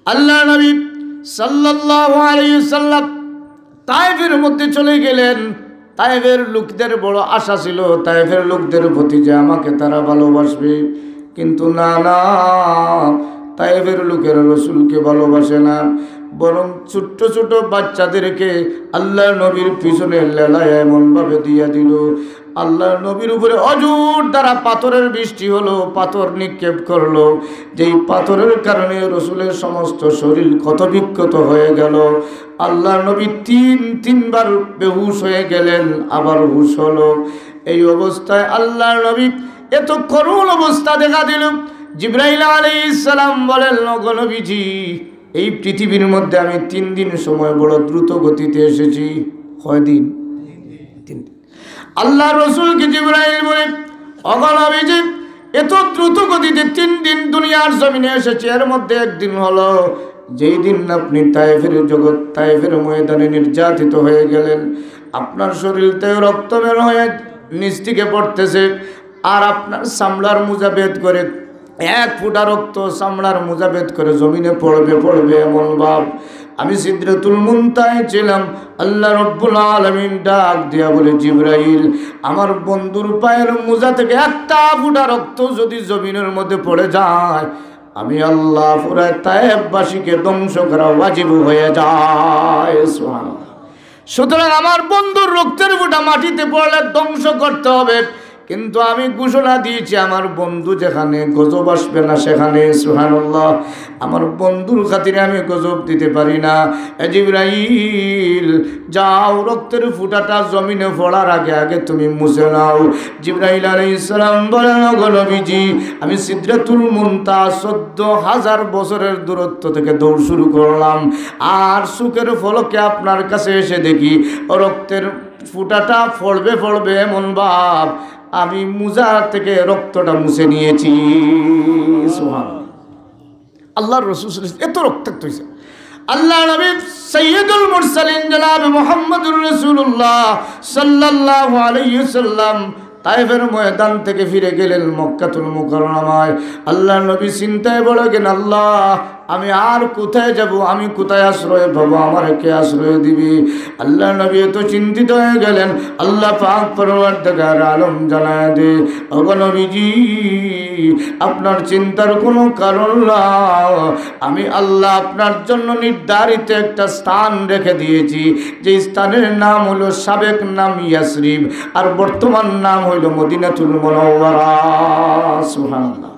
আল্লাহ নবী সাল্লাল্লাহু আলাইহি ওয়াসাল্লাম তায়েফের মধ্যে চলে গেলেন। তায়েফের লোকদের বড় আশা ছিল তায়েফের লোকদের প্রতি যে আমাকে তারা ভালোবাসবে, কিন্তু না না, তায়েফের লোকেরা রাসূলকে ভালোবাসে না, বরং ছোট্ট ছোট বাচ্চাদেরকে আল্লাহর নবীর পিছনে লেলায় এমনভাবে দিয়ে দিল। আল্লাহর নবীর উপরে অজুর দ্বারা পাথরের বৃষ্টি হলো, পাথর নিক্ষেপ করলো, যেই পাথরের কারণে রাসূলের সমস্ত শরীর ক্ষতবিক্ষত হয়ে গেল। আল্লাহর নবী তিনবার বেহুশ হয়ে গেলেন, আবার হুশ হলো। এই অবস্থায় আল্লাহর নবী এত করুণ অবস্থা দেখা দিল। জিবরাইল আলাইহিস সালাম বলেন, ওগো নবীজি, এই পৃথিবীর মধ্যে আমি 3 দিন সময় বড় দ্রুত গতিতে এসেছি। কয়দিন? 3 দিন। আল্লাহ রসুলকে জিবরাইল বলে, ওগো নবীজি, এত দ্রুত গতিতে 3 দিন দুনিয়ার জমিনে এসেছে, এর মধ্যে একদিন হলো যেই দিন আপনি তায়েফের ময়দানে নির্যাতিত হয়ে গেলেন। আপনার শরীরতে রক্ত বের হয়ে নিচ থেকে পড়তেছে, আর আপনার চামড়ার মোজা ভেদ করে 1 ফোঁটা রক্ত চামড়ার মোজা ভেদ করে জমিনে পড়বে এমন ভাব। আমি সিদরাতুল মুনতাহে ছিলাম। আল্লাহ রব্বুল আলামিন ডাক দিয়া বলে, জিবরাইল, আমার বন্ধুর পায়ের মোজা থেকে 1টা ফোঁটা রক্ত যদি জমিনের মধ্যে পড়ে যায়, আমি আল্লাহ পুরা তায়েফবাসীকে ধ্বংস করা ওয়াজিব হয়ে যায়। সুবহানাল্লাহ। সুতরাং আমার বন্ধুর রক্তের ফোঁটা মাটিতে পড়লে ধ্বংস করতে হবে, কিন্তু আমি ঘোষণা দিয়েছি আমার বন্ধু যেখানে গজব আসবে না সেখানে, সুবহানাল্লাহ, আমার বন্ধুর খাতিরে আমি গজব দিতে পারি না। জিবরাইল, যাও, রক্তের ফোঁটাটা জমিনে পড়ার আগে আগে তুমি মুছে নাও। জিবরাইল আলাইহিস সালাম বলেন, ওগো নবীজি, আমি সিদরাতুল মুনতাহা 14,000 বছরের দূরত্ব থেকে দৌড় শুরু করলাম, আর সুখের ফলকে আপনার কাছে এসে দেখি রক্তের ফোঁটাটা পড়বে এমন ভাব, আমি মুজা থেকে রক্তটা মুছে নিয়েছি। সুবহানাল্লাহ। আল্লাহর রাসূল এত রক্তাক্ত হয়েছে। আল্লাহ নবী সাইয়্যিদুল মুরসালিন জনাব মুহাম্মদুর রাসূলুল্লাহ সাল্লাল্লাহু আলাইহি ওয়াসাল্লাম তায়েফের ময়দান থেকে ফিরে গেলেন মক্কাতুল মুকাররমায়। আল্লাহ নবী চিন্তায় পড়ে গেলেন, আল্লাহ, আমি আর কোথায় যাব, আমি কোথায় আশ্রয় পাবো, আমার কে আশ্রয় দিবি? আল্লাহ নবী এত চিন্তিত হয়ে গেলেন। আল্লাহ পাক পরওয়ারদিগার আলম জানায় দে, ওগো নবীজি, আপনার চিন্তার কোনো কারণ না, আমি আল্লাহ আপনার জন্য নির্ধারিত একটা স্থান রেখে দিয়েছি, যে স্থানের নাম হলো, সাবেক নাম ইয়াসরিব, আর বর্তমান নাম হইল মদিনাতুল মুনাওয়ারা। সুবহানাল্লাহ।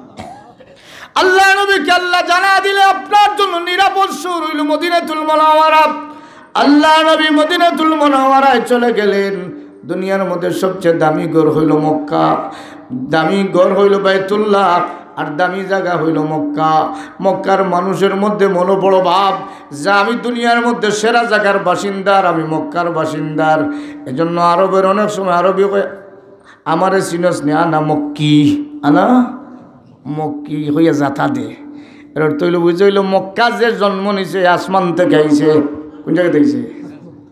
আল্লাহ নবীকে আল্লাহ জানা দিলে আপনার জন্য নিরাপদ শহর হইল মদিনাতুল মুনাওয়ারা। আল্লাহ নবী মদিনাতুল মুনাওয়ারায় চলে গেলেন। দুনিয়ার মধ্যে সবচেয়ে দামি ঘর হইল মক্কা, দামি ঘর হইল বাইতুল্লাহ, আর দামি জায়গা হইল মক্কা। মক্কার মানুষের মধ্যে মনোবড় ভাব যে আমি দুনিয়ার মধ্যে সেরা জায়গার বাসিন্দার, আমি মক্কার বাসিন্দার। এজন্য আরবের অনেক সময় আরবি আমারে চিনস নে, আনা মক্কি, আনা মক্কি হইয়া যাতা দে। এর অর্থ হইল, বুঝে হইল মক্কা যে জন্ম নিছে আসমান থেকে আইছে। কোন জায়গা থেকে?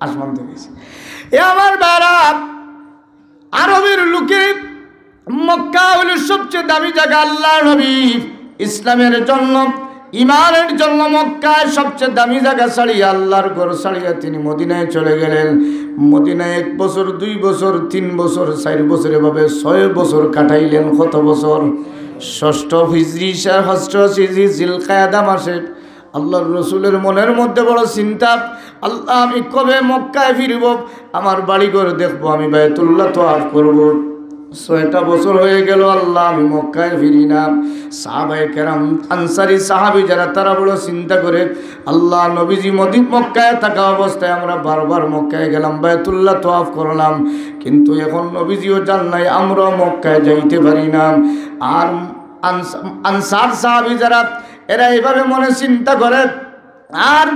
আসমান থেকে আইছে। এ আমার বারা, আরবের লোকে মক্কা হইল সবচেয়ে দামি জায়গা। আল্লাহ নবী ইসলামের জন্য, ইমানের জন্য মক্কায় সবচেয়ে দামি জায়গা ছাড়িয়ে, আল্লাহর ঘর ছাড়িয়ে তিনি মদিনায় চলে গেলেন। মদিনায় 1 বছর, 2 বছর, 3 বছর, 4 বছর, এভাবে 6 বছর কাটাইলেন। কত বছর? 6ষ্ঠ হিজরি, 6ষ্ঠ হিজরি জিলকায়দা মাসে আল্লাহর রসুলের মনের মধ্যে বড় চিন্তা, আল্লাহ, আমি কবে মক্কায় ফিরব, আমার বাড়িঘর দেখবো, আমি বাইতুল্লাহ তওয়াফ করব। 6টা বছর হয়ে গেল, আল্লাহ, আমি মক্কায় ফিরি না। সাহাবায়ে কেরাম, আনসারী সাহাবী যারা, তারা বড় চিন্তা করে, আল্লাহ, নবীজি মক্কায় থাকা অবস্থায় আমরা বারবার মক্কায় গেলাম, বাইতুল্লাহ তওয়াফ করলাম, কিন্তু এখন নবীজিও যান নাই, আমরাও মক্কায় যাইতে পারি না। আর আনসার সাহাবী যারা, এরা এইভাবে মনে চিন্তা করে। আর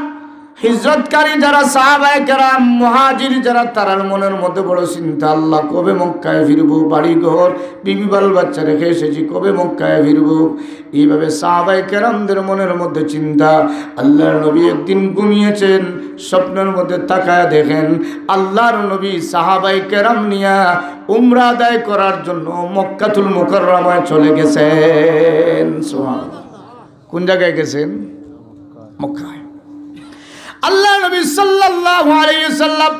হিজরতকারী যারা সাহাবায়ে কেরাম, মুহাজির যারা, তারার মনের মধ্যে বড় চিন্তা, আল্লাহ, কবে মক্কায় ফিরবো, বাড়ি ঘর বিবি বাল বাচ্চা রেখে এসেছি, কবে মক্কায় ফিরবো। এইভাবে সাহাবায়ে কেরামদের মনের মধ্যে চিন্তা। আল্লাহর নবী একদিন ঘুমিয়েছেন, স্বপ্নের মধ্যে তাকায় দেখেন আল্লাহর নবী সাহাবায়ে কেরাম নিয়া উমরা আদায় করার জন্য মক্কাতুল মুকাররমায় চলে গেছেন। সুবহানাল্লাহ। কোন জায়গায় গেছেন? মক্কায়। আল্লাহ নবী সাল্লাল্লাহু আলাইহি ওয়াসাল্লাম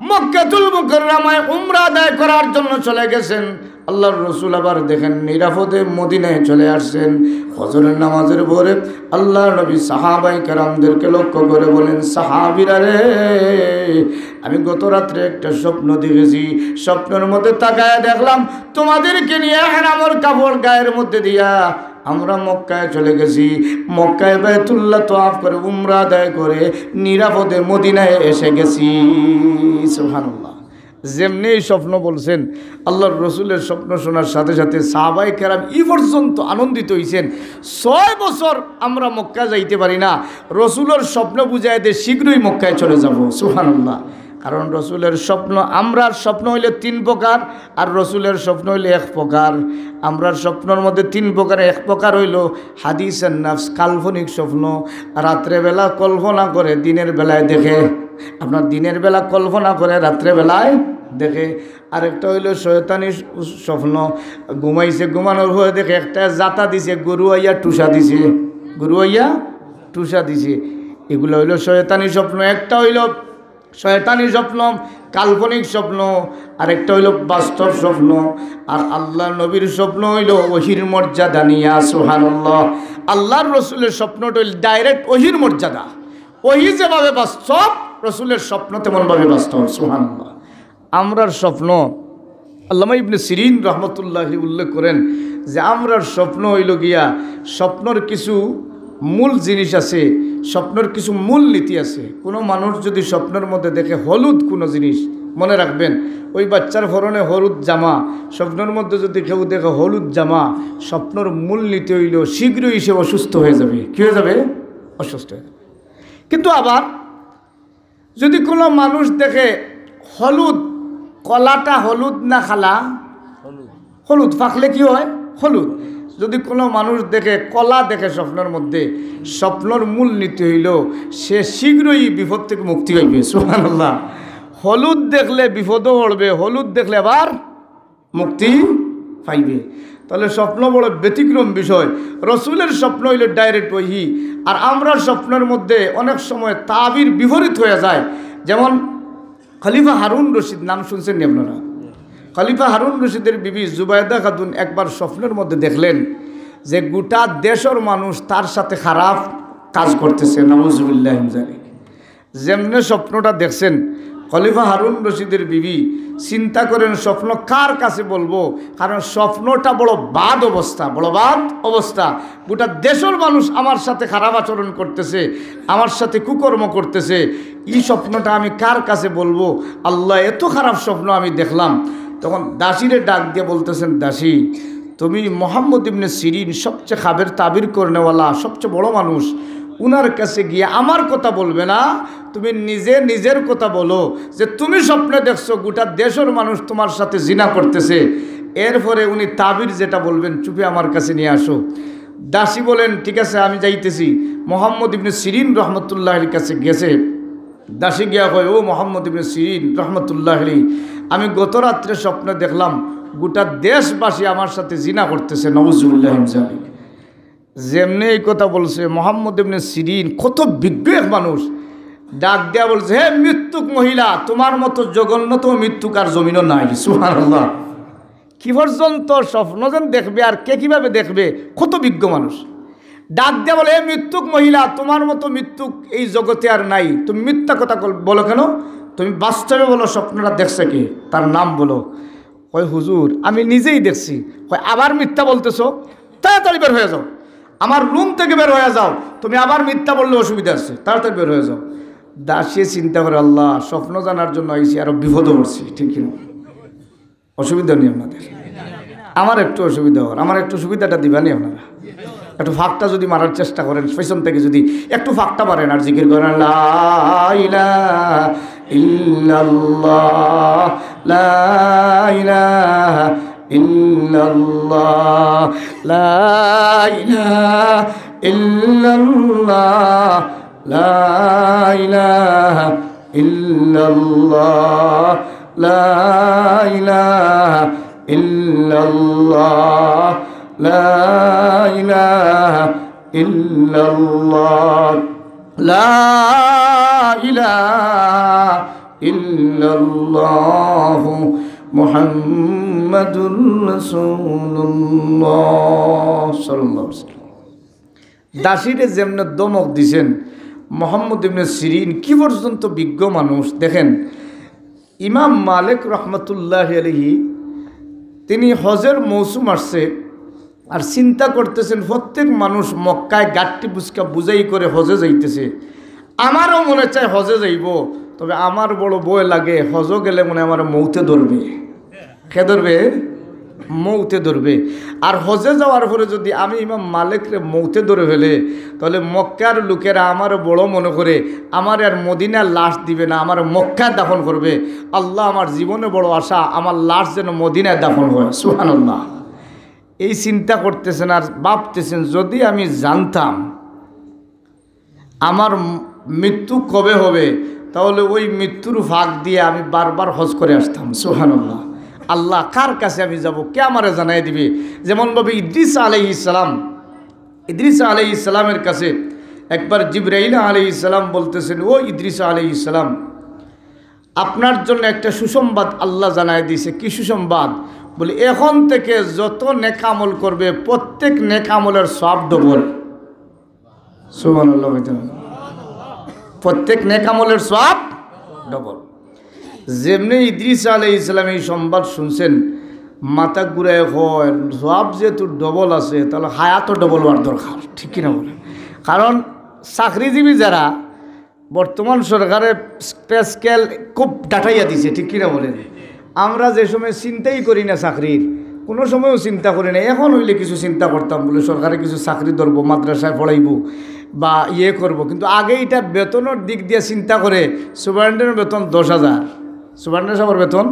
মক্কাতুল মুকাররমায় উমরা আদায় করার জন্য চলে গেছেন। আল্লাহর রাসূল আবার দেখেন নিরাপদে মদিনায় চলে আসছেন। ফজরের নামাজের পরে আল্লাহর নবী সাহাবায়ে কেরামদেরকে লক্ষ্য করে বলেন, সাহাবীরা রে, আমি গত রাত্রে একটা স্বপ্ন দেখেছি। স্বপ্নের মধ্যে তাকায় দেখলাম তোমাদেরকে নিয়ে ইহরামের কাপড় গায়ের মধ্যে দিয়া আমরা মক্কায় চলে গেছি। মক্কায় বাইতুল্লাহ তাওয়াফ করে উমরা আদায় করে নিরাপদে মদিনায় এসে গেছি। সুবহানাল্লাহ। যেমনি এই স্বপ্ন বলছেন, আল্লাহর রসুলের স্বপ্ন শোনার সাথে সাথে সাহাবায়ে কেরাম এই পর্যন্ত আনন্দিত হয়েছেন। 6 বছর আমরা মক্কা যাইতে পারি না, রসুলের স্বপ্ন বুঝাই দিয়ে শীঘ্রই মক্কায় চলে যাব। সুবহানাল্লাহ। কারণ রসুলের স্বপ্ন, আমরার স্বপ্ন হইলে 3 প্রকার আর রসুলের স্বপ্ন হইলে 1 প্রকার। আমরার স্বপ্নের মধ্যে 3 প্রকার। 1 প্রকার হইল হাদিসের নাফস, কাল্পনিক স্বপ্ন, রাত্রেবেলা কল্পনা করে দিনের বেলায় দেখে। আপনার দিনের বেলা কল্পনা করে রাত্রেবেলায় দেখে। আরেকটা হইল শয়তানি স্বপ্ন, ঘুমাইছে, ঘুমানোর হয়ে দেখে একটা জাতা দিছে, গরু আইয়া টুসা দিছে, গরু আইয়া টুসা দিছে। এগুলো হইল শয়তানি স্বপ্ন। একটা হইল শয়তানি স্বপ্ন, কাল্পনিক স্বপ্ন, আরেকটা হইল বাস্তব স্বপ্ন। আর আল্লাহ নবীর স্বপ্ন হইল ওহির মর্যাদা নিয়া। সুবহানাল্লাহ। আল্লাহর রসুলের স্বপ্নটা হইল ডাইরেক্ট ওহির মর্যাদা। ওহি যেভাবে বাস্তব, রসুলের স্বপ্ন তেমনভাবে বাস্তব। সুবহানাল্লাহ। আমরার স্বপ্ন, আল্লামা ইবনে সিরিন রহমতুল্লাহি উল্লেখ করেন যে আমরার স্বপ্ন হইল গিয়া, স্বপ্নর কিছু মূল জিনিস আছে, স্বপ্নের কিছু মূল নীতি আছে। কোনো মানুষ যদি স্বপ্নের মধ্যে দেখে হলুদ কোনো জিনিস, মনে রাখবেন ওই বাচ্চার পরনে হলুদ জামা, স্বপ্নের মধ্যে যদি কেউ দেখে হলুদ জামা, স্বপ্নের মূল নীতি হইল শীঘ্রই সে অসুস্থ হয়ে যাবে। কী হয়ে যাবে? অসুস্থ হয়ে যাবে। কিন্তু আবার যদি কোনো মানুষ দেখে হলুদ, কলাটা হলুদ না খালা? হলুদ। পাকলে কি হয়? হলুদ। যদি কোনো মানুষ দেখে কলা দেখে স্বপ্নের মধ্যে, স্বপ্নর মূল নীতি হইল সে শীঘ্রই বিপদ থেকে মুক্তি হইবে। সুবহানাল্লাহ। হলুদ দেখলে বিপদও পড়বে, হলুদ দেখলে আবার মুক্তি পাইবে। তাহলে স্বপ্ন বড় ব্যতিক্রম বিষয়। রসুলের স্বপ্ন হইলে ডাইরেক্ট ওহি। আর আমরার স্বপ্নের মধ্যে অনেক সময় তাবির বিপরীত হয়ে যায়। যেমন খলিফা হারুন রশিদ, নাম শুনছেন নি আপনারা? খলিফা হারুন রশিদের বিবি জুবাইদা খাতুন একবার স্বপ্নের মধ্যে দেখলেন যে গোটা দেশের মানুষ তার সাথে খারাপ কাজ করতেছে। নাউজুবিল্লাহ মিন যালিক। যেমনে স্বপ্নটা দেখছেন, খলিফা হারুন রশিদের বিবি চিন্তা করেন স্বপ্ন কার কাছে বলবো, কারণ স্বপ্নটা বড় বাদ অবস্থা, বড় বাদ অবস্থা। গোটা দেশের মানুষ আমার সাথে খারাপ আচরণ করতেছে, আমার সাথে কুকর্ম করতেছে। এই স্বপ্নটা আমি কার কাছে বলবো? আল্লাহ, এত খারাপ স্বপ্ন আমি দেখলাম। তখন দাসীরে ডাক দিয়ে বলতেছেন, দাসী, তুমি মোহাম্মদ ইবনে সিরিন, সবচেয়ে খাবের তাবির করনেওয়ালা, সবচেয়ে বড় মানুষ, উনার কাছে গিয়ে আমার কথা বলবে না, তুমি নিজে নিজের কথা বলো যে তুমি স্বপ্নে দেখছো গোটা দেশের মানুষ তোমার সাথে জিনা করতেছে। এরপরে উনি তাবির যেটা বলবেন চুপে আমার কাছে নিয়ে আসো। দাসী বলেন, ঠিক আছে আমি যাইতেছি। মোহাম্মদ ইবনে সিরিন রহমতুল্লাহর কাছে গেছে। দাসী গিয়া কয়, ও মোহাম্মদ ইবনে সিরিন রহমতুল্লাহ, আমি গত রাত্রে স্বপ্নে দেখলাম গোটা দেশবাসী আমার সাথে জিনা করতেছে। নাউজুবিল্লাহ মিন যালিক। যেমনি এই কথা বলছে, মোহাম্মদ ইবনে সিরিন কত বিজ্ঞ এক মানুষ, ডাক দেয়া বলছে, হে মৃত্যুক মহিলা, তোমার মতো জঘন্যতম মৃত্যুক আর জমিনও নাই। সুবহানাল্লাহ। কি পর্যন্ত স্বপ্ন যেন দেখবে আর কে কিভাবে দেখবে, কত বিজ্ঞ মানুষ। ডাক দেয়া বলে, হে মৃত্যুক মহিলা, তোমার মতো মৃত্যুক এই জগতে আর নাই। তুমি মিথ্যা কথা বলো কেন? তুমি বাস্তবে বলো স্বপ্নটা দেখছে কে, তার নাম বলো। কয়, হুজুর আমি নিজেই দেখছি। কয়, আবার মিথ্যা বলতেছো? তাড়াতাড়ি বের হয়ে যাও, আমার রুম থেকে বের হয়ে যাও, তুমি আবার মিথ্যা বললে অসুবিধা আছে, তাড়াতাড়ি বের হয়ে যাও। দাসী চিন্তা করে, আল্লাহ, স্বপ্ন জানার জন্য আইসি, আরো বিপদও পড়ছি। ঠিক কিনা? অসুবিধা নেই আপনাদের? আমার একটু অসুবিধা হওয়ার, আমার একটু সুবিধাটা দিবানি আপনারা। একটু ফাঁকটা যদি মারার চেষ্টা করেন, পেছন থেকে যদি একটু ফাঁকটা মারেন আর জিকির করেন, লা ইলাহা ইল্লাল্লাহ, লা ইলাহা ইল্লাল্লাহ, লা ইলাহা ইল্লাল্লাহ, লা ইলাহা ইল্লাল্লাহ, লা ইলাহা ইল্লাল্লাহ, লা ইলাহা ইল্লাল্লাহ। লা ইলাহা ইল্লাল্লাহু মুহাম্মাদুর রাসূলুল্লাহ সাল্লাল্লাহু আলাইহি ওয়াসাল্লাম। দাসীরে যেমন দমক দিছেন মুহাম্মদ ইবনে সিরিন কি পর্যন্ত বিজ্ঞ মানুষ দেখেন। ইমাম মালিক রহমতুল্লাহি আলাইহি তিনি হজের মৌসুম আসছে আর চিন্তা করতেছেন প্রত্যেক মানুষ মক্কায় গাট্টি বুঝকা বুঝাই করে হজে যাইতেছে, আমারও মনে চায় হজে যাইব, তবে আমার বড় ভয় লাগে হজও গেলে মনে আমার মৌতে ধরবে। কে ধরবে? মৌতে ধরবে। আর হজে যাওয়ার পরে যদি আমি ইমাম মালিকরে মৌতে ধরে ফেলে তাহলে মক্কার লোকেরা আমারও বড় মনে করে আমার আর মদিনার লাশ দিবে না, আমার মক্কায় দাফন করবে। আল্লাহ, আমার জীবনে বড় আশা আমার লাশ যেন মদিনায় দাফন হয়। সুবহানাল্লাহ। এই চিন্তা করতেছেন আর ভাবতেছেন যদি আমি জানতাম আমার মৃত্যু কবে হবে তাহলে ওই মৃত্যুর ফাঁক দিয়ে আমি বারবার হজ করে আসতাম। সুবহানাল্লাহ। আল্লাহ কার কাছে আমি যাব, কে আমারে জানাই দিবে? যেমনভাবে ইদ্রিস আলাইহিস সালামের কাছে একবার জিবরাইল আলাইহিস সালাম বলতেছেন, ও ইদ্রিস আলাইহিস সালাম, আপনার জন্য একটা সুসংবাদ আল্লাহ জানাই দিয়েছে। কি সুসংবাদ? বলি এখন থেকে যত নেক আমল করবে প্রত্যেক নেক আমলের সওয়াব ডবল। সুবহানাল্লাহ। প্রত্যেক নেক আমলের সওয়াব ডবল। যেমনি ইদ্রিস আলাইহিস সালাম এই সংবাদ শুনছেন মাথা ঘুরায় হয় সওয়াব যেহেতু ডবল আছে তাহলে হায়াতও ডবল হওয়ার দরকার, ঠিক কিনা বলে? কারণ চাকরিজীবী যারা বর্তমান সরকারের পে স্কেল খুব ডাটাইয়া দিছে, ঠিক কিনা বলেন? আমরা যে সময় চিন্তাই করি না চাকরির, কোনো সময়ও চিন্তা করি না। এখন হইলে কিছু চিন্তা করতাম বলে সরকারে কিছু চাকরি ধরবো, মাদ্রাসায় পড়াইব বা করব, কিন্তু আগে এটা বেতনের দিক দিয়ে চিন্তা করে সুপারিনটেন্ডেন্টের বেতন 10,000, সুপারিনটেন্ডেন্ট সাহেবের বেতন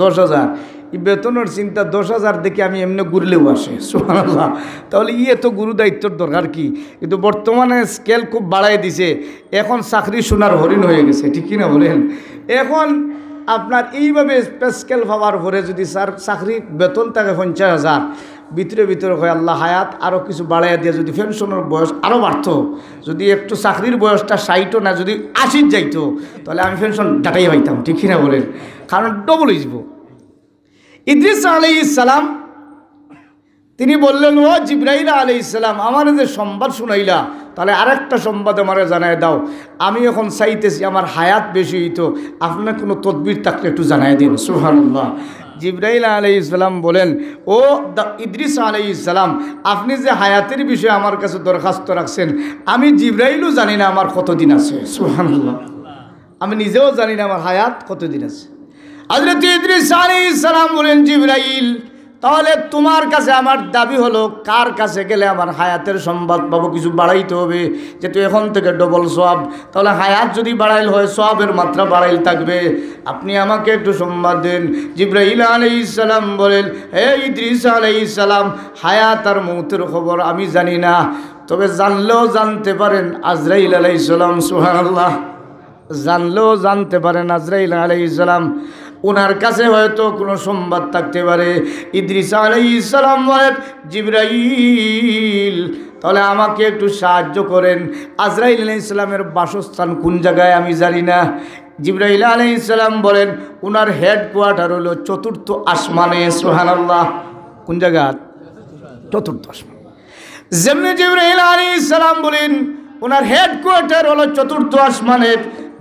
10,000, এই বেতনের চিন্তা 10,000 দেখে আমি এমনি ঘুরলেও আসে। সুবহানাল্লাহ। তাহলে এত গুরু দায়িত্বর দরকার কি? কিন্তু বর্তমানে স্কেল খুব বাড়াই দিছে, এখন চাকরি সোনার হরিণ হয়ে গেছে, ঠিক কিনা বলেন? এখন আপনার এইভাবে স্কেল পাওয়ার পরে যদি চাকরির বেতন থাকে 50,000, ভিতরে ভিতরে হয় আল্লাহ হায়াত আরও কিছু বাড়াইয়া দিয়ে যদি পেনশনের বয়স আরও বাড়তো, যদি একটু চাকরির বয়সটা 60 না যদি 80 যাইতো তাহলে আমি পেনশন ডাটাই পাইতাম, ঠিক কিনা বলেন? কারণ ডবল হয়ে যাব। ইদ্রিস আলাইহিস সালাম তিনি বললেন, ও জিবরাইল আলাইহিস সালাম, আমার যে সংবাদ শুনাইলা তাহলে আরেকটা সংবাদ আমারে জানায় দাও। আমি এখন চাইতেছি আমার হায়াত বেশি হইতো, আপনার কোনো তদবির থাকলে একটু জানাই দিন। সুবহানাল্লাহ। জিবরাইল আলাইহিস সালাম বলেন, ও ইদ্রিস আলাইহিস সালাম, আপনি যে হায়াতের বিষয়ে আমার কাছে দরখাস্ত রাখছেন আমি জিবরাইলও জানি না আমার কতদিন আছে। সুবহানাল্লাহ। আমি নিজেও জানি না আমার হায়াত কতদিন আছে। হযরত ইদ্রিস আলাইহিস সালাম বলেন, জিবরাইল, তাহলে তোমার কাছে আমার দাবি হলো কার কাছে গেলে আমার হায়াতের সংবাদ পাবো? কিছু বাড়াইতে হবে, যেহেতু এখন থেকে ডবল সওয়াব, তাহলে হায়াত যদি বাড়াইল হয় সওয়াবের মাত্রা বাড়াইল থাকবে, আপনি আমাকে একটু সংবাদ দেন। জিবরাইল আলাইহিস সালাম বলেন, হে ইদ্রিস আলাইহিস সালাম, হায়াত আর মৌতের খবর আমি জানি না, তবে জানলেও জানতে পারেন আজরাইল আলাইহিস সালাম। সুবহানাল্লাহ। জানলেও জানতে পারেন আজরাইল আলাইহিস সালাম, ওনার কাছে হয়তো কোনো সংবাদ থাকতে পারে। ইদ্রিস আলাইহিস সালাম বলেন, জিবরাইল, তাহলে আমাকে একটু সাহায্য করেন। আজরাইল আলাইহিস সালামের বাসস্থান কোন জায়গায় আমি জানি না। জিবরাইল আলাইহিস সালাম বলেন, ওনার হেডকোয়ার্টার হলো 4th আসমানে। সুবহানাল্লাহ। কোন জায়গা? 4th আসমান। যেমনি জিবরাইল আলাইহিস সালাম বলেন ওনার হেডকোয়ার্টার হলো 4th আসমানে,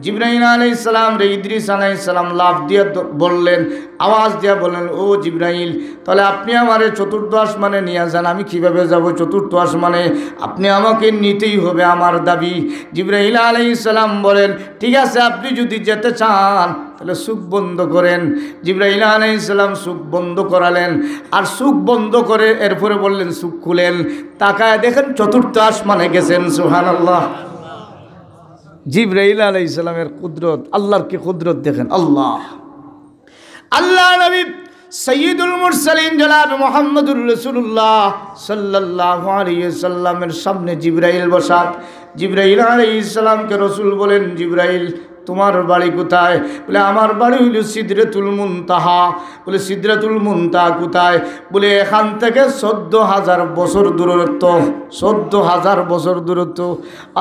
জিবরাইল আলাইহিস সালাম রে ইদ্রিস আলাইহিস সালাম লাফ দিয়ে বললেন, আওয়াজ দিয়ে বললেন, ও জিবরাইল, তাহলে আপনি আমারে 4th আসমানে নিয়ে যান। আমি কিভাবে যাব 4th আসমানে? আপনি আমাকে নিতেই হবে, আমার দাবি। জিবরাইল আলাইহিস সালাম বলেন, ঠিক আছে, আপনি যদি যেতে চান তাহলে চোখ বন্ধ করেন। জিবরাইল আলাইহিস সালাম চোখ বন্ধ করালেন, আর চোখ বন্ধ করে এরপরে বললেন চোখ খুলেন, তাকায় দেখেন 4th আসমানে গেছেন। সুবহানাল্লাহ। জিবরাইল আলাইহিস সালামের কুদরত, আল্লাহর কি কুদরত দেখেন। আল্লাহ নবী সাইয়্যিদুল মুরসালিন জনাব মুহাম্মদুর রাসূলুল্লাহ সাল্লাল্লাহু আলাইহি সাল্লামের সামনে জিবরাইল বসা। জিবরাইল আলাইহিস সালামকে রাসূল বলেন, জিবরাইল তোমার বাড়ি কোথায়? বলে আমার বাড়ি হইল সিদরাতুল মুনতাহা। বলে সিদরাতুল মুনতাহা কোথায়? বলে এখান থেকে 14,000 বছর দূরত্ব। 14,000 বছর দূরত্ব।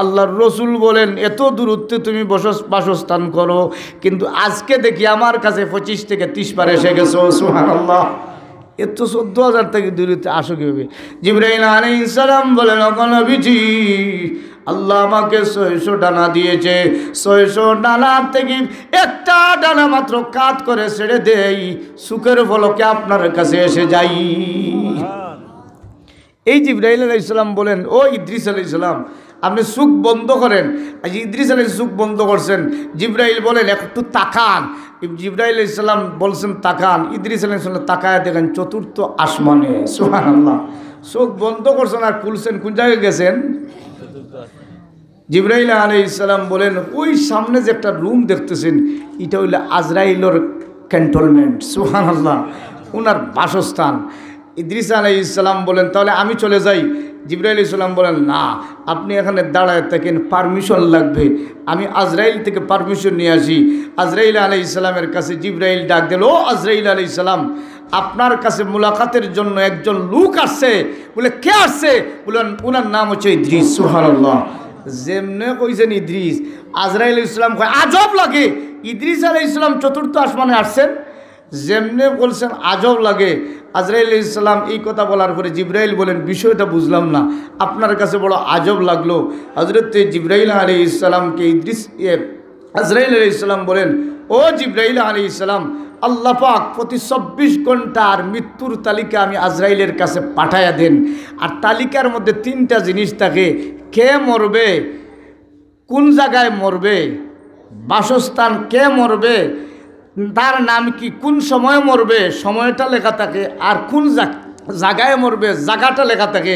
আল্লাহর রসুল বলেন এত দূরত্বে তুমি বাসস্থান করো, কিন্তু আজকে দেখি আমার কাছে 25 থেকে 30 বার এসে গেছো। সুবহানাল্লাহ। এত 14,000 থেকে দূরত্বে আসো কীভাবে? জিবরাইল আলাইহিস সালাম বলেন, ওগো নবীজি, আল্লাহ আমাকে 600 ডানা দিয়েছে। 600 ডানা থেকে একটা ডানা মাত্র কাত করে ছেড়ে দেই, সুখের ফলকে আপনার কাছে এসে যাই। এই জিবরাইল আলাইহিস সালাম বলেন, ও ইদ্রিস আলাইহিস সালাম, আপনি চোখ বন্ধ করেন। আজ ইদ্রিস আলাইহিস চোখ বন্ধ করছেন। জিবরাইল বলেন একটু তাকান। জিবরাইল আলাইহিস সালাম বলছেন তাকান। ইদ্রিস আলাইহিস সালাম তাকায় দেখেন চতুর্থ আসমানে। সুবহানাল্লাহ। চোখ বন্ধ করছেন আর খুলছেন, কোন জায়গায় গেছেন? জিবরাইল আলাইহিস সালাম বলেন, ওই সামনে যে একটা রুম দেখতেছেন, এটা হইল আজরাইলের ক্যান্টনমেন্ট। সুবহানাল্লাহ, ওনার বাসস্থান। ইদ্রিস আলাইহিস সালাম বলেন, তাহলে আমি চলে যাই? জিবরাইল আলাইহিস সালাম বলেন, না, আপনি এখানে দাঁড়ায় থাকেন, পারমিশন লাগবে, আমি আজরাইল থেকে পারমিশন নিয়ে আসি। আজরাইল আলাইহিস সালামের কাছে জিবরাইল ডাক দিল, ও আজরাইল আলাইহিস সালাম, আপনার কাছে মুলাকাতের জন্য একজন লোক আসছে। বলে কে আসছে? বলেন ওনার নাম হচ্ছে ইদ্রিস। সুবহানাল্লাহ। যেমনে কইছেন ইদ্রিস, আজরাইল ইসলাম কয় আজব লাগে, ইদ্রিস আলাইহিস সালাম চতুর্থ আসমানে আসছেন। যেমনে বলছেন আজব লাগে। আজরাইল ইসলাম এই কথা বলার পরে জিবরাইল বলেন, বিষয়টা বুঝলাম না, আপনার কাছে বড় আজব লাগলো। হযরত জিবরাইল আলাইহিস সালামকে আজরাইল আলাইহিস সালাম বলেন, ও জিবরাইল আলাইহিস সালাম, আল্লাহ পাক প্রতি 24 ঘন্টার মৃত্যুর তালিকা আমি আজরাইলের কাছে পাঠায়া দেন। আর তালিকার মধ্যে 3টা জিনিস থাকে, কে মরবে, কোন জায়গায় মরবে, বাসস্থান কে মরবে, তার নাম কি, কোন সময় মরবে, সময়টা লেখা থাকে, আর কোন জায়গায় মরবে, জায়গাটা লেখা থাকে।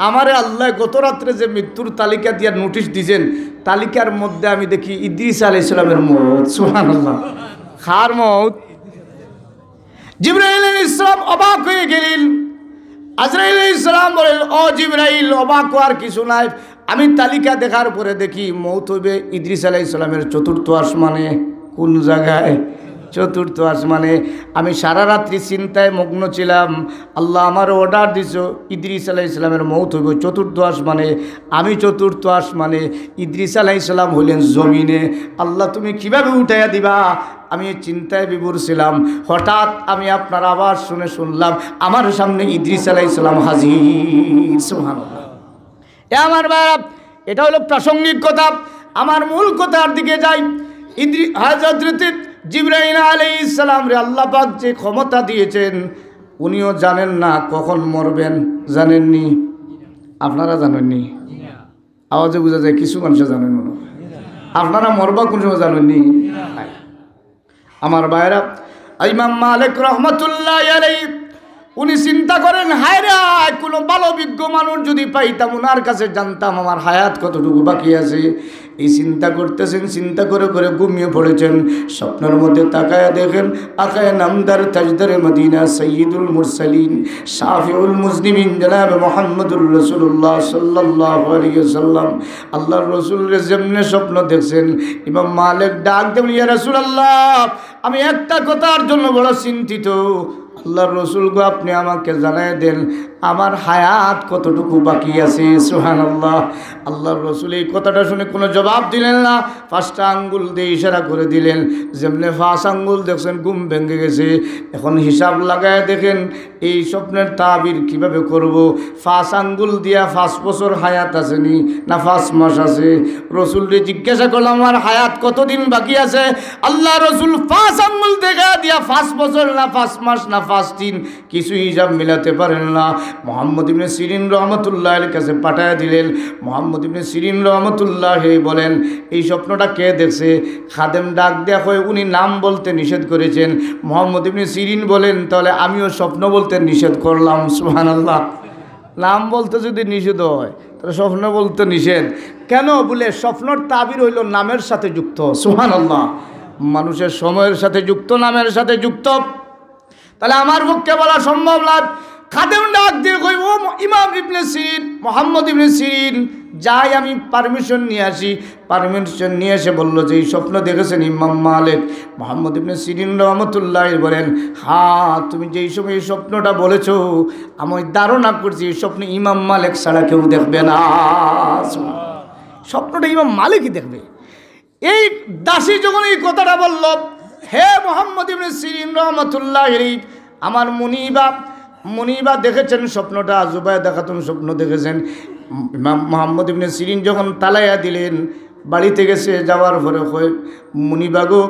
আমারে আল্লাহ গত রাত্রে যে মৃত্যুর তালিকা দিয়ে নোটিশ দিয়েছেন, তালিকার মধ্যে আমি দেখি ইদ্রিস আলাইহিস সালামের মওত। সুবহানাল্লাহ। খার মওত। জিবরাইল আলাইহিস সালাম অবাক হয়ে গেলেন। আজরাইল আলাইহিস সালাম বলেন, ও জিবরাইল, অবাক হওয়ার কিছু নাই, আমি তালিকা দেখার পরে দেখি মওত হবে ইদ্রিস আলাইহিস সালামের চতুর্থ আসমানে। কোন জায়গায়? চতুর্থ আসমানে। আমি সারা রাত্রি চিন্তায় মগ্ন ছিলাম। আল্লাহ আমার অর্ডার দিছ, ইদ্রিস আলাইহিস সালামের মওত হইব চতুর্থ আসমানে, আমি চতুর্থ আসমানে, ইদ্রিস আলাইহিস সালাম হইলেন জমিনে। আল্লাহ তুমি কিভাবে উঠাইয়া দিবা? আমি চিন্তায় বিভোর ছিলাম। হঠাৎ আমি আপনার আওয়াজ শুনলাম আমার সামনে ইদ্রিস আলাইহিস সালাম হাজির। সুবহানাল্লাহ। আমার ভাইরা, এটা হলো প্রাসঙ্গিক কথা। আমার মূল কথার দিকে যাই। হযরত জিবরাইল আলাইহিস সালাম রে আল্লাহ পাক যে ক্ষমতা দিয়েছেন, উনিও জানেন না কখন মরবেন। জানেননি? আপনারা জানেননি? আওয়াজে বোঝা যায় কিছু মানুষ জানেন না। আপনারা মরবা কোন সময় জানেননি? আমার ভাইরা, ইমাম মালিক রহমাতুল্লাহ আলাইহি উনি চিন্তা করেন, হায় রে, কোনো ভালো বিজ্ঞ মানুষ যদি পাইতাম, ওনার কাছে জানতাম আমার হায়াত কতটুকু বাকি আছে। এই চিন্তা করতেছেন, চিন্তা করে করে ঘুমিয়ে পড়েছেন। স্বপ্নের মধ্যে তাকায় দেখেন আকায় নামদার তাজদারে মদিনা সৈয়দুল মুরসালিন শাফিউল মুজনিমিন জনাব মুহাম্মদুর রাসূলুল্লাহ সাল্লাল্লাহু আলাইহি ওয়াসাল্লাম আল্লাহর রাসূলের যেমনে স্বপ্ন দেখছেন, ইমাম মালিক ডাক দেন, ইয়া রাসূলুল্লাহ, আমি একটা কথার জন্য বড় চিন্তিত। আল্লাহর রসুল গো, আপনি আমাকে জানাই দেন আমার হায়াত কতটুকু বাকি আছে। সুবহানাল্লাহ। আল্লাহর রসুল এই কথাটা শুনে কোনো জবাব দিলেন না, 5টা আঙ্গুল দিয়ে ইশারা করে দিলেন। যেমনি 5 আঙ্গুল দেখছেন ঘুম ভেঙে গেছে। এখন হিসাব লাগায় দেখেন এই স্বপ্নের তাবির কিভাবে করব। 5 আঙ্গুল দিয়া 5 বছর হায়াত আসেনি না 5 মাস আছে? রসুলকে জিজ্ঞাসা করলাম আমার হায়াত কতদিন বাকি আছে? আল্লাহ রসুল 5 আঙ্গুল দেখা দিয়া 5 বছর না 5 মাস না 5 দিন কিছু হিসাব মিলাতে পারেন না। মুহাম্মদ ইবনে সিরিন রহমতুল্লাহ এর কাছে পাঠায় দিলেন। মুহাম্মদ ইবনে সিরিন রহমতুল্লাহ বলেন, এই স্বপ্নটা কে দেখছে? খাদেম ডাক দেয়া হয়, উনি নাম বলতে নিষেধ করেছেন। মুহাম্মদ ইবনে সিরিন বলেন, তাহলে আমিও স্বপ্ন বলতে নিষেধ করলাম। সুবহানাল্লাহ। নাম বলতে যদি নিষেধ হয় তাহলে স্বপ্ন বলতে নিষেধ কেন? বলে স্বপ্নর তাবির হইল নামের সাথে যুক্ত। সুবহানাল্লাহ। মানুষের সময়ের সাথে যুক্ত, নামের সাথে যুক্ত। তাহলে আমার পক্ষে বলা সম্ভব না খাদেম ডাক দিয়ে কই, ও ইমাম ইবনে সিরিন, মোহাম্মদ ইবনে সিরিন, যাই আমি পারমিশন নিয়ে আসি। পারমিশন নিয়ে এসে বললো যে এই স্বপ্ন দেখেছেন ইমাম মালিক। মোহাম্মদ ইবনে সিরিন রহমতুল্লাহ বলেন, হ্যাঁ তুমি যেই সময় এই স্বপ্নটা বলেছো আমি ধারণা করছি এই স্বপ্ন ইমাম মালিক ছাড়া কেউ দেখবে না। স্বপ্নটা ইমাম মালিকই দেখবে। এই দাসী যখন এই কথাটা বলল, হে মোহাম্মদ ইবনে সিরিন রহমতুল্লাহ, আমার মুনিবা দেখেছেন স্বপ্নটা, জুবায়দা খাতুন স্বপ্ন দেখেছেন। ইমাম মোহাম্মদ ইবনে সিরিন যখন তালাইয়া দিলেন, বাড়িতে গেছে, যাওয়ার পরে কয়, মুনিবাগো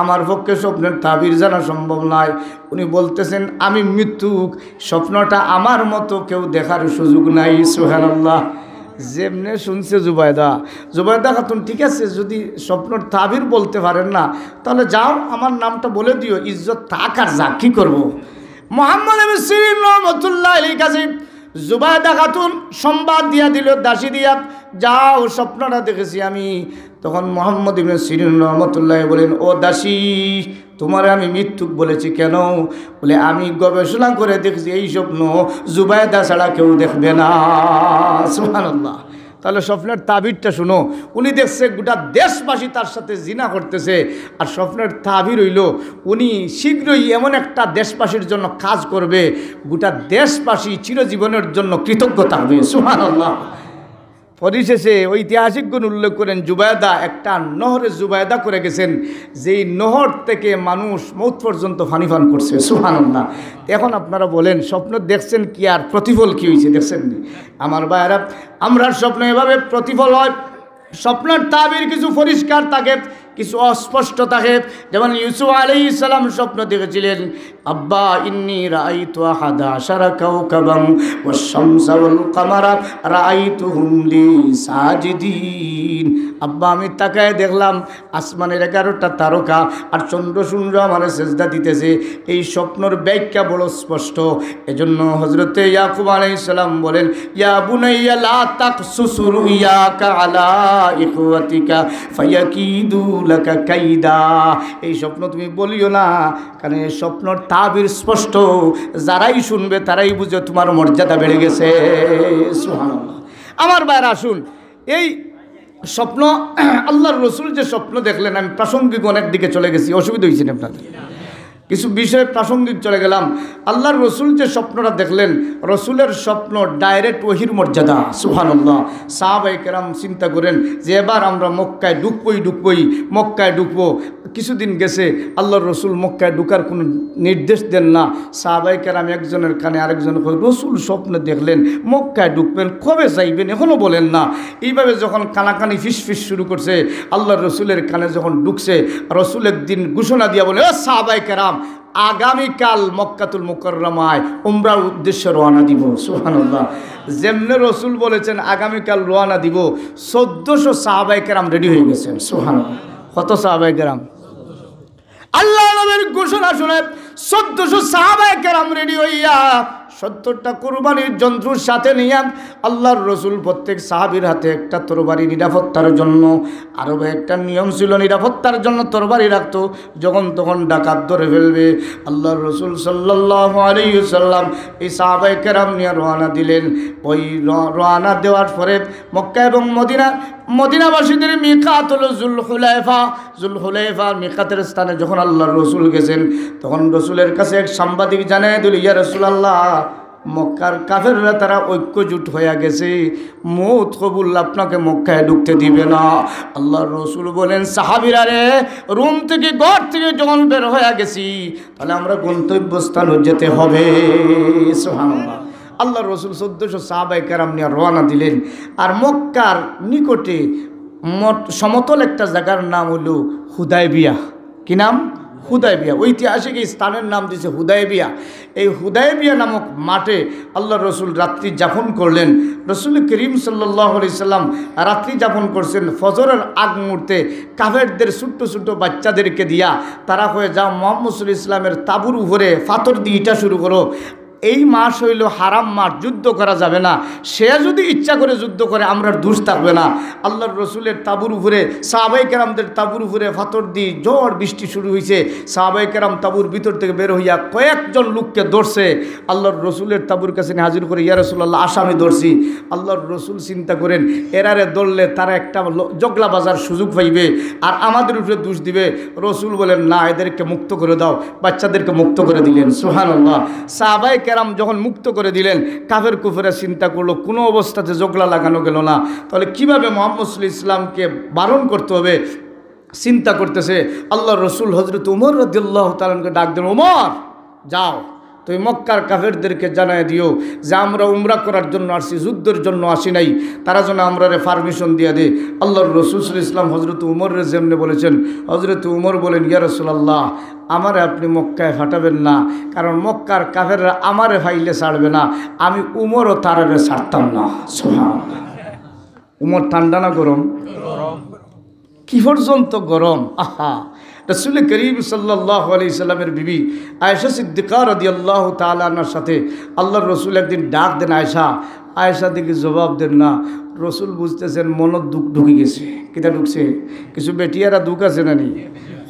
আমার পক্ষে স্বপ্নের তাবির জানা সম্ভব নয়। উনি বলতেছেন আমি মৃত্যুক, স্বপ্নটা আমার মতো কেউ দেখার সুযোগ নাই। সুবহানাল্লাহ। যেমনে শুনছে জুবায়দা খাতুন, ঠিক আছে যদি স্বপ্নর তাবির বলতে পারেন না তাহলে যাও আমার নামটা বলে দিও, ইজ্জত থাক আর যা, কি করবো। মোহাম্মদ ইবনে সিরিন রহমাতুল্লাহ আলাইহির কাছে জুবায়দা খাতুন সংবাদ দিয়া দিল, দাসী দিয়া, যাও স্বপ্নটা দেখেছি আমি। তখন মোহাম্মদ ইবনে সিরিন রহমাতুল্লাহ বলেন, ও দাসী তোমারে আমি মৃত্যুক বলেছি কেন? বলে আমি গবেষণা করে দেখছি এই স্বপ্ন জুবায়দা ছাড়া কেউ দেখবে না। সুবহানাল্লাহ। তাহলে স্বপ্নের তাবিরটা শুনো। উনি দেখছে গোটা দেশবাসী তার সাথে জিনা করতেছে, আর স্বপ্নের তাবির হইল উনি শীঘ্রই এমন একটা দেশবাসীর জন্য কাজ করবে, গোটা দেশবাসী চিরজীবনের জন্য কৃতজ্ঞতা হবে। সুবহানাল্লাহ। পরিশেষে ঐতিহাসিকগণ উল্লেখ করেন জুবায়দা একটা নহরে জুবায়দা করে গেছেন, যেই নহর থেকে মানুষ মৌত পর্যন্ত পানি পান করছে। সুবহানাল্লাহ। এখন আপনারা বলেন স্বপ্ন দেখছেন কি আর প্রতিফল কি হয়েছে দেখছেন নি? আমার ভাইয়েরা, আমরা স্বপ্ন এভাবে প্রতিফল হয়। স্বপ্নের তাবির কিছু পরিষ্কার থাকে, কিছু অস্পষ্ট থাকে। যেমন ইউসুফ আলাইহিস সালাম স্বপ্ন দেখেছিলেন, আব্বা ইন্নী রাআইতু আহাদা আশারা কাওকাবান ওয়াশ শামসা ওয়াল কামারা রাআইতুহুম লি সাজিদিন। আব্বা আমি তাকায় দেখলাম আসমানের 11টা তারকা আর চন্দ্র সূর্য আমার সেজদা দিতেছে। এই স্বপ্নের ব্যাখ্যা বড় স্পষ্ট। এজন্য হযরতে ইয়াকুব আলাইহিস সালাম বলেন, ইয়া বুনাইয়া লা তাকসুস রুয়াকা আলা ইখওয়াতিকা ফায়াকিদু লাকা কাইদা। এই স্বপ্ন তুমি বলিও না, কারণ এই স্বপ্নর তাবির স্পষ্ট। যারাই শুনবে তারাই বুঝে তোমার মর্যাদা বেড়ে গেছে। সুবহানাল্লাহ। আমার ভাইরা আসুন, এই স্বপ্ন আল্লাহর রসুল যে স্বপ্ন দেখলেন, আমি প্রাসঙ্গিক অনেক দিকে চলে গেছি, অসুবিধা হয়েছে না আপনাদের? কিছু বিষয়ে প্রাসঙ্গিক চলে গেলাম। আল্লাহর রসুল যে স্বপ্নটা দেখলেন, রসুলের স্বপ্ন ডাইরেক্ট ওহির মর্যাদা। সুবহানাল্লাহ। সাহাবায়ে কেরাম চিন্তা করেন যে এবার আমরা মক্কায় ঢুকবই, মক্কায় ঢুকবো। কিছুদিন গেছে, আল্লাহর রসুল মক্কায় ঢুকার কোনো নির্দেশ দেন না। সাহাবায়ে কেরাম একজনের কানে আরেকজন কয়, রসুল স্বপ্নে দেখলেন মক্কায় ঢুকবেন, কবে যাইবেন এখনও বলেন না। এইভাবে যখন কানাকানি ফিস শুরু করছে, আল্লাহর রসুলের কানে যখন ঢুকছে, রসুল একদিন ঘোষণা দিয়া বলে, ও সাহাবায়ে কেরাম, আগামীকাল মক্কাতুল মুকাররমায় উমরার উদ্দেশ্যে রওনা দিব। সুবহানাল্লাহ। যেমনে রসুল বলেছেন আগামীকাল রওনা দিব, 1400 সাহাবায়ে কেরাম রেডি হয়ে গেছেন। সুবহানাল্লাহ। কত সাহাবায়ে কেরাম? আল্লাহ নবীর ঘোষণা শুনে 1400 সাহাবায়ে কেরাম রেডি হইয়া 70টা কুরবানির যন্ত্রের সাথে নিয়ে আল্লাহর রসুল প্রত্যেক সাহাবীর হাতে একটা তরবারি নিরাপত্তার জন্য। আরবে একটা নিয়ম ছিল, নিরাপত্তার জন্য তরবারি রাখতো, যখন তখন ডাকাত ধরে ফেলবে। আল্লাহর রসুল সাল্লাল্লাহু আলাইহি ওয়াসাল্লাম এই সাহাবায়ে কেরাম নিয়ে রওনা দিলেন। ওই রওনা দেওয়ার পরে মক্কা এবং মদিনাবাসীদের মিকাত হলো জুলহুলাইফা মিকাতের স্থানে যখন আল্লাহর রসুল গেছেন, তখন রসুলের কাছে এক সাংবাদিক জানায় দিল, ইয়া রাসূলুল্লাহ, মক্কার কাফেররা তারা ঐক্যজোট হয়ে গেছে, মৌত কবুল আপনাকে মক্কায় ঢুকতে দিবে না। আল্লাহর রসুল বলেন, সাহাবীরা রে, রুম থেকে ঘর থেকে যখন বের হয়ে গেছি, তাহলে আমরা গন্তব্যস্থানে যেতে হবে। সুবহানাল্লাহ। আল্লাহর রসুল 1400 সাহাবায়ে কেরাম নিয়ে রওনা দিলেন। আর মক্কার নিকটে সমতল একটা জায়গার নাম হলো হুদায়বিয়া। কি নাম? হুদায়বিয়া। ঐতিহাসিক এই স্থানের নাম দিয়েছে হুদায়বিয়া। এই হুদায়বিয়া নামক মাঠে আল্লাহর রসুল রাত্রি যাপন করলেন। রসুল করিম সাল্লাল্লাহু আলাইহি সাল্লাম রাত্রি যাপন করছেন। ফজরের আগ মুহূর্তে কাফেরদের ছোট্ট ছোট্ট বাচ্চাদেরকে দিয়া তারা হয়ে যাও মোহাম্মদ সাল্লাল্লাহু আলাইহি সাল্লামের তাঁবুর উপরে পাথর দিয়ে ইটা শুরু করো। এই মাস হইল হারাম মাস, যুদ্ধ করা যাবে না। সে যদি ইচ্ছা করে যুদ্ধ করে আমরা দোষ থাকবে না। আল্লাহর রসুলের তাঁবুর উপরে সাহাবাই কেরামদের তাঁবুর উপরে ফাতর দিয়ে ঝড় বৃষ্টি শুরু হয়েছে। সাহাবাই কেরাম তাঁবুর ভিতর থেকে বের হইয়া কয়েকজন লোককে ধরছে, আল্লাহর রসুলের তাঁবুর কাছে হাজির করে, ইয়া রাসূলুল্লাহ আসামি ধরছি। আল্লাহর রসুল চিন্তা করেন এরারে ধরলে তারা একটা জগলা বাজার সুযোগ পাইবে আর আমাদের উপরে দোষ দিবে। রসুল বলেন না, এদেরকে মুক্ত করে দাও। বাচ্চাদেরকে মুক্ত করে দিলেন। সুবহানাল্লাহ। সাহাবায়ে কেরাম যখন মুক্ত করে দিলেন, কাফের কুফেরা চিন্তা করলো কোনো অবস্থাতে জগলা লাগানো গেল না, তাহলে কিভাবে মুহাম্মদ সাল্লাল্লাহু আলাইহি ওয়াসাল্লামকে বারণ করতে হবে। চিন্তা করতেছে। আল্লাহর রসুল হযরত উমর রাদিয়াল্লাহু তাআলা আনহুকে ডাক দেন, উমর যাও তুমি মক্কার কাফেরদেরকে জানায় দিও যে আমরা উমরা করার জন্য আসছি, যুদ্ধের জন্য আসি নাই, তারা যেন আমরা পারমিশন দিয়ে দেয়। আল্লাহর রসুল সাল্লাল্লাহু আলাইহি ওয়াসাল্লাম হযরত উমরের যেমনি বলেছেন, হযরত উমর বলেন, ইয়া রাসূলুল্লাহ আমারে আপনি মক্কায় ফাটাবেন না, কারণ মক্কার কাফেররা আমারে ফাইলে ছাড়বে না, আমি উমরও তারারে ছাড়তাম না। সুবহানাল্লাহ। উমর ঠান্ডা না গরম? কি পর্যন্ত গরম! আহা! রাসূল করিম সাল্লাল্লাহু আলাইহি সাল্লামের বিবি আয়েশা সিদ্দিকা রাদিয়াল্লাহু তাআলা আনহার সাথে আল্লাহর রসুল একদিন ডাক দেন, আয়েশা। আয়েশা দিকে জবাব দেন না। রসুল বুঝতেছেন মনত দুঃখ ঢুকে গেছে। কিতা ঢুকছে? কিছু বেটিয়ারা দুঃখ আছে না নি,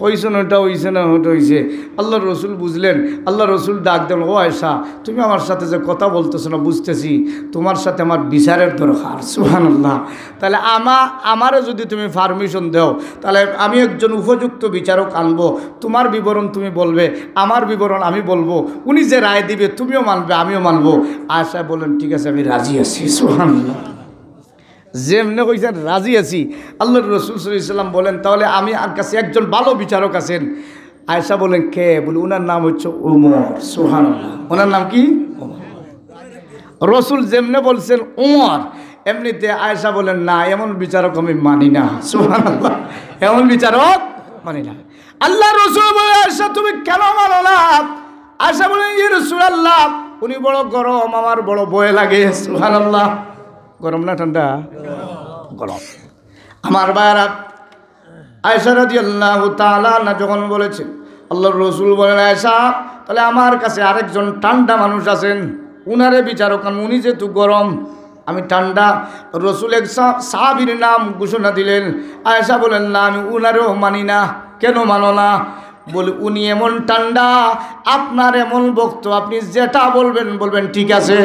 হইছে না ওটা হইছে না ওটা হইছে। আল্লাহর রসুল বুঝলেন। আল্লাহ রসুল ডাক দেন, ও আয়েশা তুমি আমার সাথে যে কথা বলতেছো না, বুঝতেছি তোমার সাথে আমার বিচারের দরকার। সুবহানাল্লাহ। তাহলে আমারও যদি তুমি পারমিশন দাও, তাহলে আমি একজন উপযুক্ত বিচারক আনবো, তোমার বিবরণ তুমি বলবে, আমার বিবরণ আমি বলবো, উনি যে রায় দিবে তুমিও মানবে আমিও মানবো। আয়েশা বলেন ঠিক আছে আমি রাজি আছি। সুবহানাল্লাহ। যেমনে কইছেন রাজি আছি। আল্লাহর রসুল সাল্লাল্লাহু আলাইহি ওয়াসাল্লাম বলেন তাহলে আমি আর কাছে একজন ভালো বিচারক আছেন। আয়েশা বলেন কে? বলে ওনার নাম হচ্ছে উমর। সুবহানাল্লাহ। ওনার নাম কি? রসুল যেমনে বলছেন উমর, এমনিতে আয়েশা বলেন না, এমন বিচারক আমি মানি না। সুবহানাল্লাহ। এমন বিচারক মানি না। আল্লাহ রসুল বলে আয়েশা তুমি কেন মানো না? আয়েশা বলেন ইয়া রাসূলুল্লাহ উনি বড় গরম, আমার বড় ভয় লাগে। সুবহানাল্লাহ। গরম না ঠান্ডা? গরম। আমার ভাইরা, আয়েশা রাদিয়াল্লাহু তাআলা না যখন বলেছেন, আল্লাহর রসুল বলেন আয়েশা তাহলে আমার কাছে আরেকজন ঠান্ডা মানুষ আছেন, উনারে বিচারক, উনি যেহেতু গরম আমি ঠান্ডা। রসুল এক সাহাবীর নাম ঘোষণা দিলেন। আয়েশা বলেন না, আমি উনারেও মানি না। কেন মানো না? বলে উনি এমন ঠান্ডা, আপনার এমন ভক্ত, আপনি যেটা বলবেন বলবেন ঠিক আছে,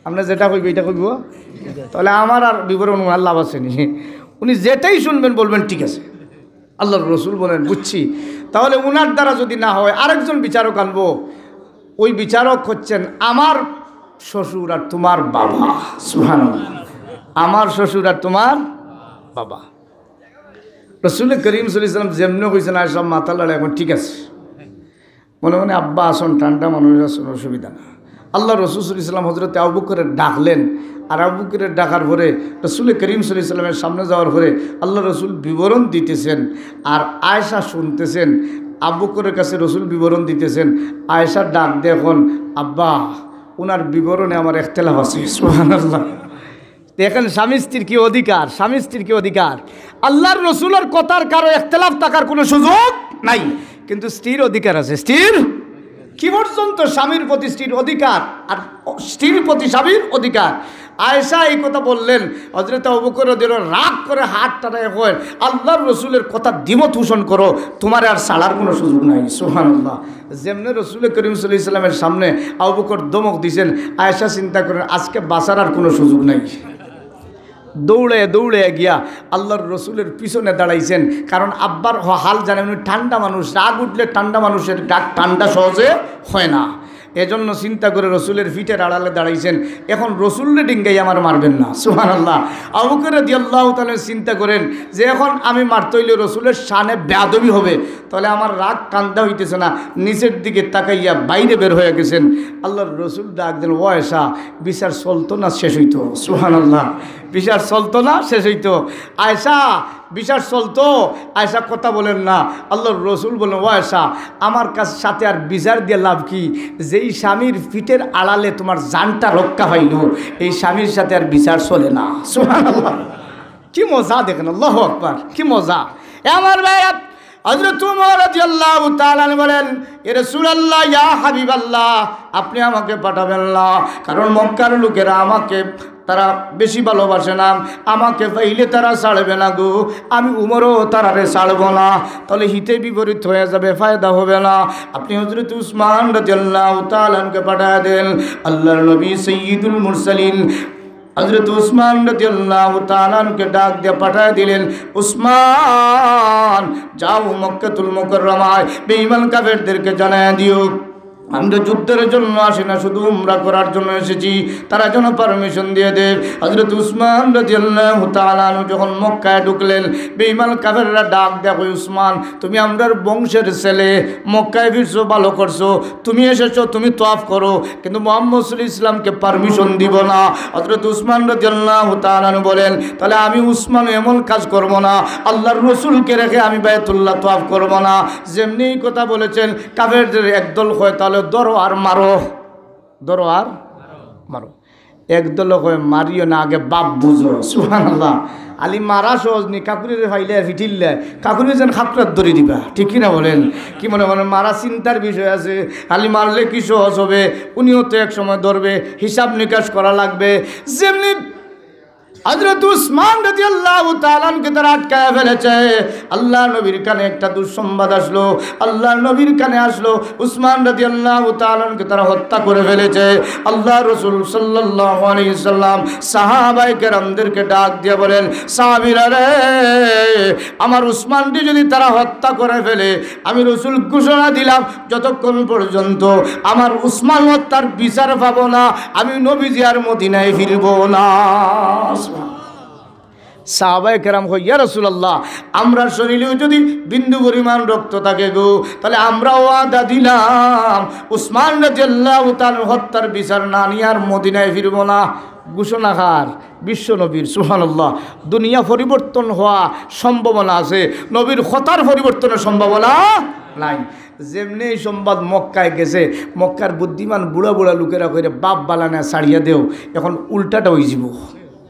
আপনার যেটা কইবে এটা কইব, তাহলে আমার আর বিবরণ ওনার লাভ আছে নি, উনি যেটাই শুনবেন বলবেন ঠিক আছে। আল্লাহর রসুল বলেন বুঝছি, তাহলে উনার দ্বারা যদি না হয় আরেকজন বিচারক আনবো। ওই বিচারক হচ্ছেন আমার শ্বশুর আর তোমার বাবা। সুবহানাল্লাহ। আমার শ্বশুর আর তোমার বাবা। রাসূল করিম সাল্লাল্লাহু আলাইহি ওয়াসাল্লাম যেমন কইছেন আর সব মাথা লড়ে এখন ঠিক আছে, মনে মনে আব্বা আসুন, ঠান্ডা মানুষ আসুন, অসুবিধা না। আল্লাহ রসুল সাল্লাল্লাহু আলাইহি ওয়াসাল্লাম হযরত আবু বকরের ডাকলেন, আর আবু বকরের ডাকার পরে রাসূল করিম সাল্লাল্লাহু আলাইহি ওয়াসাল্লামের সামনে যাওয়ার পরে আল্লাহ রসুল বিবরণ দিতেছেন আর আয়েশা শুনতেছেন। আবু বকরের কাছে রসুল বিবরণ দিতেছেন, আয়েশার ডাক দেখুন আব্বা ওনার বিবরণে আমার ইখতিলাফ আছে। সুবহানাল্লাহ। দেখেন স্বামী স্ত্রীর কি অধিকার, স্বামী স্ত্রীর কি অধিকার। আল্লাহর রসুলের কথার কারো ইখতিলাফ থাকার কোনো সুযোগ নাই, কিন্তু স্ত্রীর অধিকার আছে। স্ত্রীর কি পর্যন্ত স্বামীর প্রতি স্ত্রীর অধিকার আর স্ত্রীর প্রতি স্বামীর অধিকার। আয়েশা এই কথা বললেন, হযরত আবু বকর রাদিয়াল্লাহু আনহু রাগ করে হাত টানায় কয় আল্লাহর রসুলের কথা দ্বিমত পোষণ করো, তোমার আর ছাড়ার কোনো সুযোগ নাই। সুবহানাল্লাহ। যেমনি রসুল করিম সাল্লাল্লাহু আলাইহি ওয়াসাল্লামের সামনে আবু বকর ধমক দিয়েছেন, আয়েশা চিন্তা করেন আজকে বাঁচার আর কোনো সুযোগ নাই। দৌড়ে দৌড়ে গিয়া আল্লাহর রসুলের পিছনে দাঁড়াইছেন, কারণ আব্বার হাল জানেন, উনি ঠান্ডা মানুষ, রাগ উঠলে ঠান্ডা মানুষের ডাক ঠান্ডা সহজে হয় না। এজন্য চিন্তা করে রসুলের ফিটের আড়ালে দাঁড়াইছেন। এখন রসুলের ডিঙ্গাই আমার মারবেন না। সুবহানাল্লাহ। আবু বকর রাদিয়াল্লাহু তাআলা চিন্তা করেন যে এখন আমি মারতে হইলে রসুলের শানে বেয়াদবি হবে, তাহলে আমার রাগ কান্দা হইতেছে না, নিচের দিকে তাকাইয়া বাইরে বের হয়ে গেছেন। আল্লাহর রসুল ডাক দেন, ও আয়েশা বিচার চলতো না শেষ হইতো। সুবহানাল্লাহ। বিচার চলতো না শেষ হইতো। আয়েশা বিচার চলতো, আয়েশা কথা বলেন না। আল্লাহর রসুল বলেন, ও আয়েশা আমার কাছে সাথে আর বিচার দিয়ে লাভ কি? যেই স্বামীর পিঠের আড়ালে তোমার জানটা রক্ষা পাইল, এই স্বামীর সাথে আর বিচার চলে না। সুবহানাল্লাহ। কি মজা দেখেন, আল্লাহু আকবার, কি মজা। আমার ভাই হযরত ওমর রাদিয়াল্লাহু তাআলা বলেন, এ রাসূলুল্লাহ, ইয়া হাবিবাল্লাহ, আপনি আমাকে পাঠাবেন না, কারণ মক্কার লোকেরা আমাকে তারা বেশি ভালোবাসে না, আমাকে পাইলে তারা ছাড়বে না গো, আমি উমরও তারারে ছাড়ব না, তাহলে হিতে বিপরীত হয়ে যাবে, ফায়দা হবে না। আপনি হযরত উসমান রাদিয়াল্লাহু তাআলাকে পাঠিয়ে দেন। আল্লাহর নবী সাইয়্যিদুল মুরসালিন হযরত উসমান রাদিয়াল্লাহু তাআলাকে ডাক দিয়ে পাঠিয়ে দিলেন, উসমান, যাও মক্কাতুল মুকাররমায় বেঈমান কাফেরদেরকে জানায় দিও আমরা যুদ্ধের জন্য আসি না, শুধু উমরা করার জন্য এসেছি, তারা যেন পারমিশন দিয়ে দেয়। হযরত উসমান রাদিয়াল্লাহু তাআলা যখন মক্কায় ঢুকলেন, বেঈমান কাফেররা ডাক দেয়, উসমান, তুমি আমরার বংশের ছেলে, মক্কায় ফিরছো, ভালো করছো, তুমি এসেছো, তুমি তওয়াফ করো, কিন্তু মুহাম্মদ সাল্লাল্লাহু আলাইহি ওয়াসাল্লামকে পারমিশন দিব না। হযরত উসমান রাদিয়াল্লাহু তাআলা বলেন, তাহলে আমি উসমান এমন কাজ করব না, আল্লাহর রাসূলকে রেখে আমি বাইতুল্লাহ তওয়াফ করব না। যেমনি কথা বলেছেন, কাফেরদের একদল হয়, তাহলে ধরো আর মারো, ধরো আর মারো। একদল হয় মারিও না, আগে বাপ বুঝো। সুবহানাল্লাহ। আলি মারা সহজ নি, কাকুরের ফাইলে ফিটিল্লে কাকুরে যেন খাপড়ার ধরে দিবা, ঠিক কিনা বলেন? কি মনে মনে মারা চিন্তার বিষয় আছে, আলি মারলে কি সহজ হবে? উনিও তো এক সময় ধরবে, হিসাব নিকাশ করা লাগবে। যেমনি হযরত উসমান রাদিয়াল্লাহু তাআলাকে তারা আটকায় ফেলেছে। আল্লাহর নবীর কানে একটা দুঃসংবাদ আসলো, আল্লাহর নবীর কানে আসলো, উসমান রাদিয়াল্লাহু তাআলাকে তারা হত্যা করে ফেলেছে। আল্লাহর রাসূল সাল্লাল্লাহু আলাইহি সাল্লাম সাহাবায়ে কেরামদেরকে ডাক দিয়ে বলেন, সাহাবীরা রে, আমার উসমানকে যদি তারা হত্যা করে ফেলে, আমি রাসূল ঘোষণা দিলাম, যতক্ষণ পর্যন্ত আমার উসমান হত্যার বিচার পাবো না, আমি নবীজি আর মদিনায় ফিরবো না। সাহাবায়ে কেরাম কই, ইয়া রাসূলুল্লাহ, আমরার শরীরেও যদি বিন্দু পরিমাণ রক্ত থাকে গো, তাহলে আমরাও ওয়াদা দিলাম উসমান রাদিয়াল্লাহু তাআলা হত্যার বিচার না নিয়ে আর মদিনায় ফিরব না। ঘোষণাকার বিশ্ব নবীর। সুবহানাল্লাহ। দুনিয়া পরিবর্তন হওয়া সম্ভাবনা আছে, নবীর হত্যার পরিবর্তনের সম্ভাবনা নাই। যেমনি এই সংবাদ মক্কায় গেছে, মক্কার বুদ্ধিমান বুড়া বুড়া লোকেরা কইরে, বাপ বালানা ছাড়িয়া দেও, এখন উল্টাটা হয়ে যাব,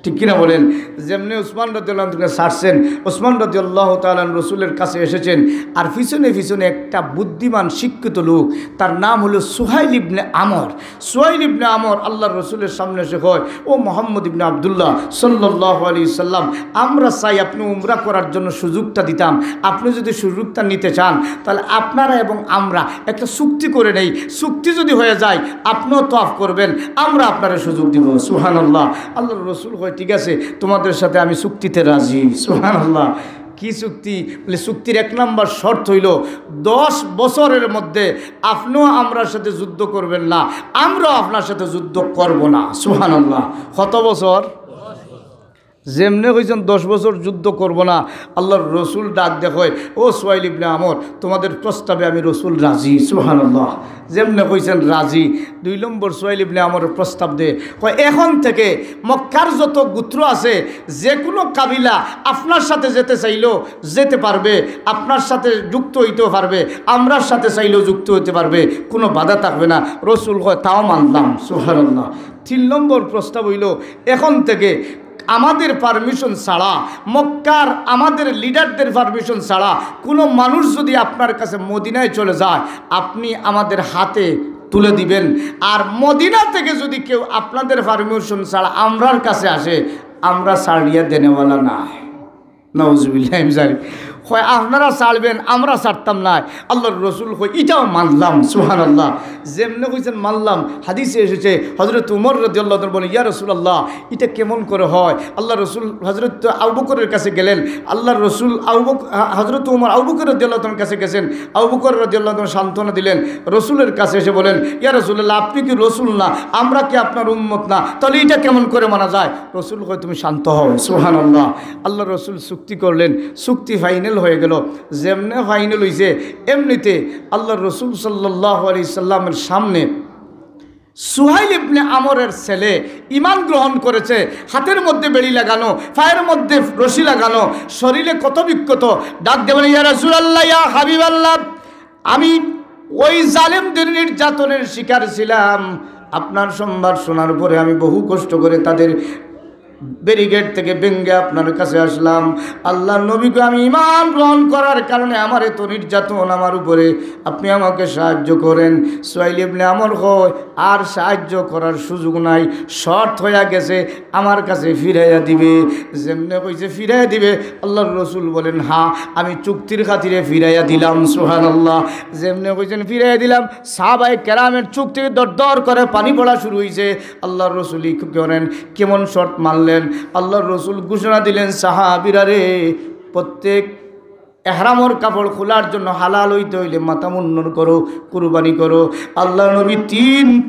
ঠিক কিনা বলেন? যেমনি উসমান রাদিয়াল্লাহু তাআলা ছাড়ছেন, উসমান রাদিয়াল্লাহু তাআলা রাসূলের কাছে এসেছেন, আর পিছনে পিছনে একটা বুদ্ধিমান শিক্ষিত লোক, তার নাম হলো সুহাইল ইবনে আমর। সুহাইল ইবনে আমর আল্লাহর রাসূলের সামনে এসে কয়, ও মুহাম্মদ ইবনে আব্দুল্লাহ সাল্লাল্লাহু আলাইহি সাল্লাম, আমরা চাই আপনি উমরা করার জন্য সুযোগটা দিতাম, আপনি যদি সুযোগটা নিতে চান, তাহলে আপনারা এবং আমরা একটা চুক্তি করে নেই, চুক্তি যদি হয়ে যায় আপনিও তওয়াফ করবেন, আমরা আপনারা সুযোগ দিব। সুবহানাল্লাহ। আল্লাহর রাসূল কয়, ঠিক আছে, তোমাদের সাথে আমি চুক্তিতে রাজি। সুবহানাল্লাহ। কি চুক্তি? বলে, চুক্তির এক নম্বর শর্ত হইল 10 বছরের মধ্যে আপনিও আমরার সাথে যুদ্ধ করবেন না, আমরাও আপনার সাথে যুদ্ধ করব না। সুবহানাল্লাহ। কত বছর? যেমনে কইছেন 10 বছর যুদ্ধ করব না, আল্লাহর রসুল ডাক দেখয়, ও সুহাইল ইবনে আমর, তোমাদের প্রস্তাবে আমি রসুল রাজি। সুবহানাল্লাহ। যেমনে কইছেন রাজি। 2 নম্বর সুহাইল ইবনে আমরের প্রস্তাব দেয়, কয় এখন থেকে মক্কার যত গোত্র আছে, যে কোনো কাবিলা আপনার সাথে যেতে চাইলেও যেতে পারবে, আপনার সাথে যুক্ত হইতেও পারবে, আমরার সাথে চাইলেও যুক্ত হইতে পারবে, কোনো বাধা থাকবে না। রসুল কয়, তাও মানলাম। সুবহানাল্লাহ। 3 নম্বর প্রস্তাব হইল, এখন থেকে আমাদের পারমিশন ছাড়া, মক্কার আমাদের লিডারদের পারমিশন ছাড়া কোনো মানুষ যদি আপনার কাছে মদিনায় চলে যায়, আপনি আমাদের হাতে তুলে দিবেন। আর মদিনা থেকে যদি কেউ আপনাদের পারমিশন ছাড়া আমরার কাছে আসে, আমরা ছাড়িয়ে দেনেওয়ালা না। নাউজুবিল্লাহ। হয় আপনারা ছাড়বেন, আমরা ছাড়তাম না। আল্লাহর রসুল কই, এটাও মানলাম। সুবহানাল্লাহ। যেমনি কইছেন মানলাম, হাদিসে এসেছে, হযরত উমর রাদিয়াল্লাহু তাআলা বলেন, ইয়া রাসূলুল্লাহ, এটা কেমন করে হয়? আল্লাহর রসুল হযরত আবু বকরের কাছে গেলেন, আল্লাহর রসুল হযরত উমর আবু বকর রাদিয়াল্লাহু তাআলার কাছে গেছেন, আবু বকর রাদিয়াল্লাহু তাআলা সান্ত্বনা দিলেন, রসুলের কাছে এসে বলেন, ইয়া রাসূলুল্লাহ, আপনি কি রসুল না? আমরা কি আপনার উম্মত না? তাহলে এটা কেমন করে মানা যায়? রসুল কয়, তুমি শান্ত হও। সুবহানাল্লাহ। আল্লাহর রসুল চুক্তি করলেন, চুক্তি ফাইনাল হয়ে গেল। যেমনে ফাইনাল হইছে, এমনিতে আল্লাহর রাসূল সাল্লাল্লাহু আলাইহি সাল্লামের সামনে সুহাইল ইবনে আমরের ছেলে ঈমান গ্রহণ করেছে, হাতের মধ্যে বেড়ি লাগানো, পায়ের মধ্যে রশি লাগানো, শরীরে কত বিক্ষত, ডাক দেবেন, ইয়া রাসূলুল্লাহ, ইয়া হাবিবাল্লাহ, আমি ওই জালেমদের নির্যাতনের শিকার ছিলাম। আপনার সংবাদ শোনার পরে আমি বহু কষ্ট করে তাদের ব্যারিকেড থেকে ভেঙ্গে আপনার কাছে আসলাম। আল্লাহর নবীকে আমি ঈমান গ্রহণ করার কারণে আমার এত নির্যাতন আমার উপরে, আপনি আমাকে সাহায্য করেন। সুহাইল ইবনে আমর হয় আর সাহায্য করার সুযোগ নাই, শর্ত হয়ে গেছে, আমার কাছে ফিরাইয়া দিবে। যেমনে কইছে ফিরাইয়া দিবে, আল্লাহর রসুল বলেন হ্যাঁ আমি চুক্তির খাতিরে ফিরাইয়া দিলাম। সুবহানাল্লাহ। যেমনে কইছেন ফিরাইয়া দিলাম, সাহাবায়ে কেরামের চোখ থেকে দর করে পানি পড়া শুরু হয়েছে। আল্লাহর রসুল করেন কেমন শর্ত মানলেন? আল্লাহর রসুল ঘোষণা দিলেন, সাহাবীরা রে, প্রত্যেক এহরামর কাপড় খোলার জন্য হালাল হইতে হইলে মাথা মুন্নন করো, কুরবানি করো। আল্লাহ নবী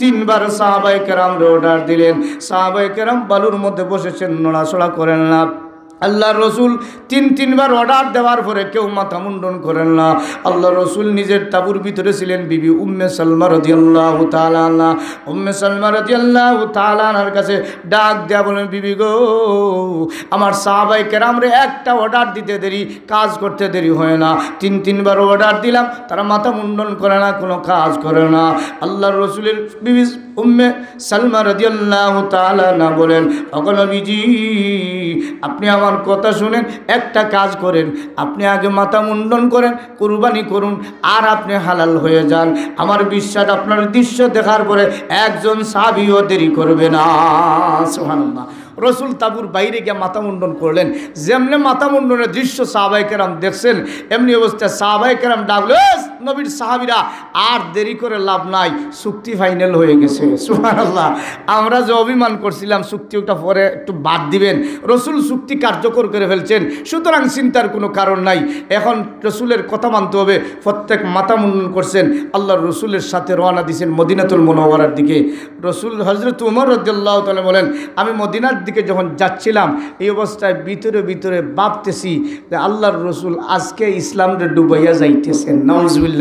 তিনবার সাহাবায়ে কেরামরে অর্ডার দিলেন। সাহাবায়ে কেরাম বালুর মধ্যে বসেছেন, নড়াচড়া করেন না। আল্লাহর রসুল তিনবার অর্ডার দেওয়ার পরে কেউ মাথা মুন্ডন করেন না। আল্লাহর রসুল নিজের তাঁবুর ভিতরে ছিলেন। বিবি উম্মে সালমা রাদিয়াল্লাহু তাআলা আনহা, উম্মে সালমা রাদিয়াল্লাহু তাআলা আনহার কাছে ডাক দেয়া বলেন, বিবি গো, আমার সাহাবায়ে কেরামরে একটা অর্ডার দিতে দেরি, কাজ করতে দেরি হয় না। তিনবার অর্ডার দিলাম, তারা মাথা মুন্ডন করে না, কোনো কাজ করে না। আল্লাহর রসুলের বিবি উম্মে সালমা রাদিয়াল্লাহু তাআলা আনহা বলেন, ওগো নবীজি, আপনি আমার কথা শুনেন, একটা কাজ করেন, আপনি আগে মাথা মুন্ডন করেন, কুরবানি করুন, আর আপনি হালাল হয়ে যান। আমার বিশ্বাস আপনার দৃশ্য দেখার পরে একজন সাহাবীও দেরি করবে না। সুবহানাল্লাহ। রসুল তাবুর বাইরে গিয়ে মাথা মুন্ডন করলেন। যেমনি মাথা মুন্ডনের দৃশ্য সাহাবায়ে কেরাম দেখছেন, এমনি অবস্থায় সাহাবায়ে কেরাম ডাকলো, নবীর সাহাবীরা আর দেরি করে লাভ নাই, চুক্তি ফাইনাল হয়ে গেছে। সুবহানাল্লাহ। আমরা যে অভিমান করছিলাম চুক্তিটা পরে একটু বাদ দিবেন, রসুল চুক্তি কার্যকর করে ফেলছেন, সুতরাং চিন্তার কোনো কারণ নাই। এখন রসুলের কথা মানতে হবে। প্রত্যেক মাথা মুন্ডন করছেন, আল্লাহর রসুলের সাথে রওনা দিয়েছেন মদিনাতুল মুনাওয়ারার দিকে। রসুল হযরত ওমর রাদিয়াল্লাহু তাআলা বলেন, আমি মদিনার দিকে যখন যাচ্ছিলাম, এই অবস্থায় ভিতরে ভিতরে ভাবতেছি যে আল্লাহর রসুল আজকে ইসলামরে ডুবাইয়া যাইতেছেন। নাউজুবিল্লাহ।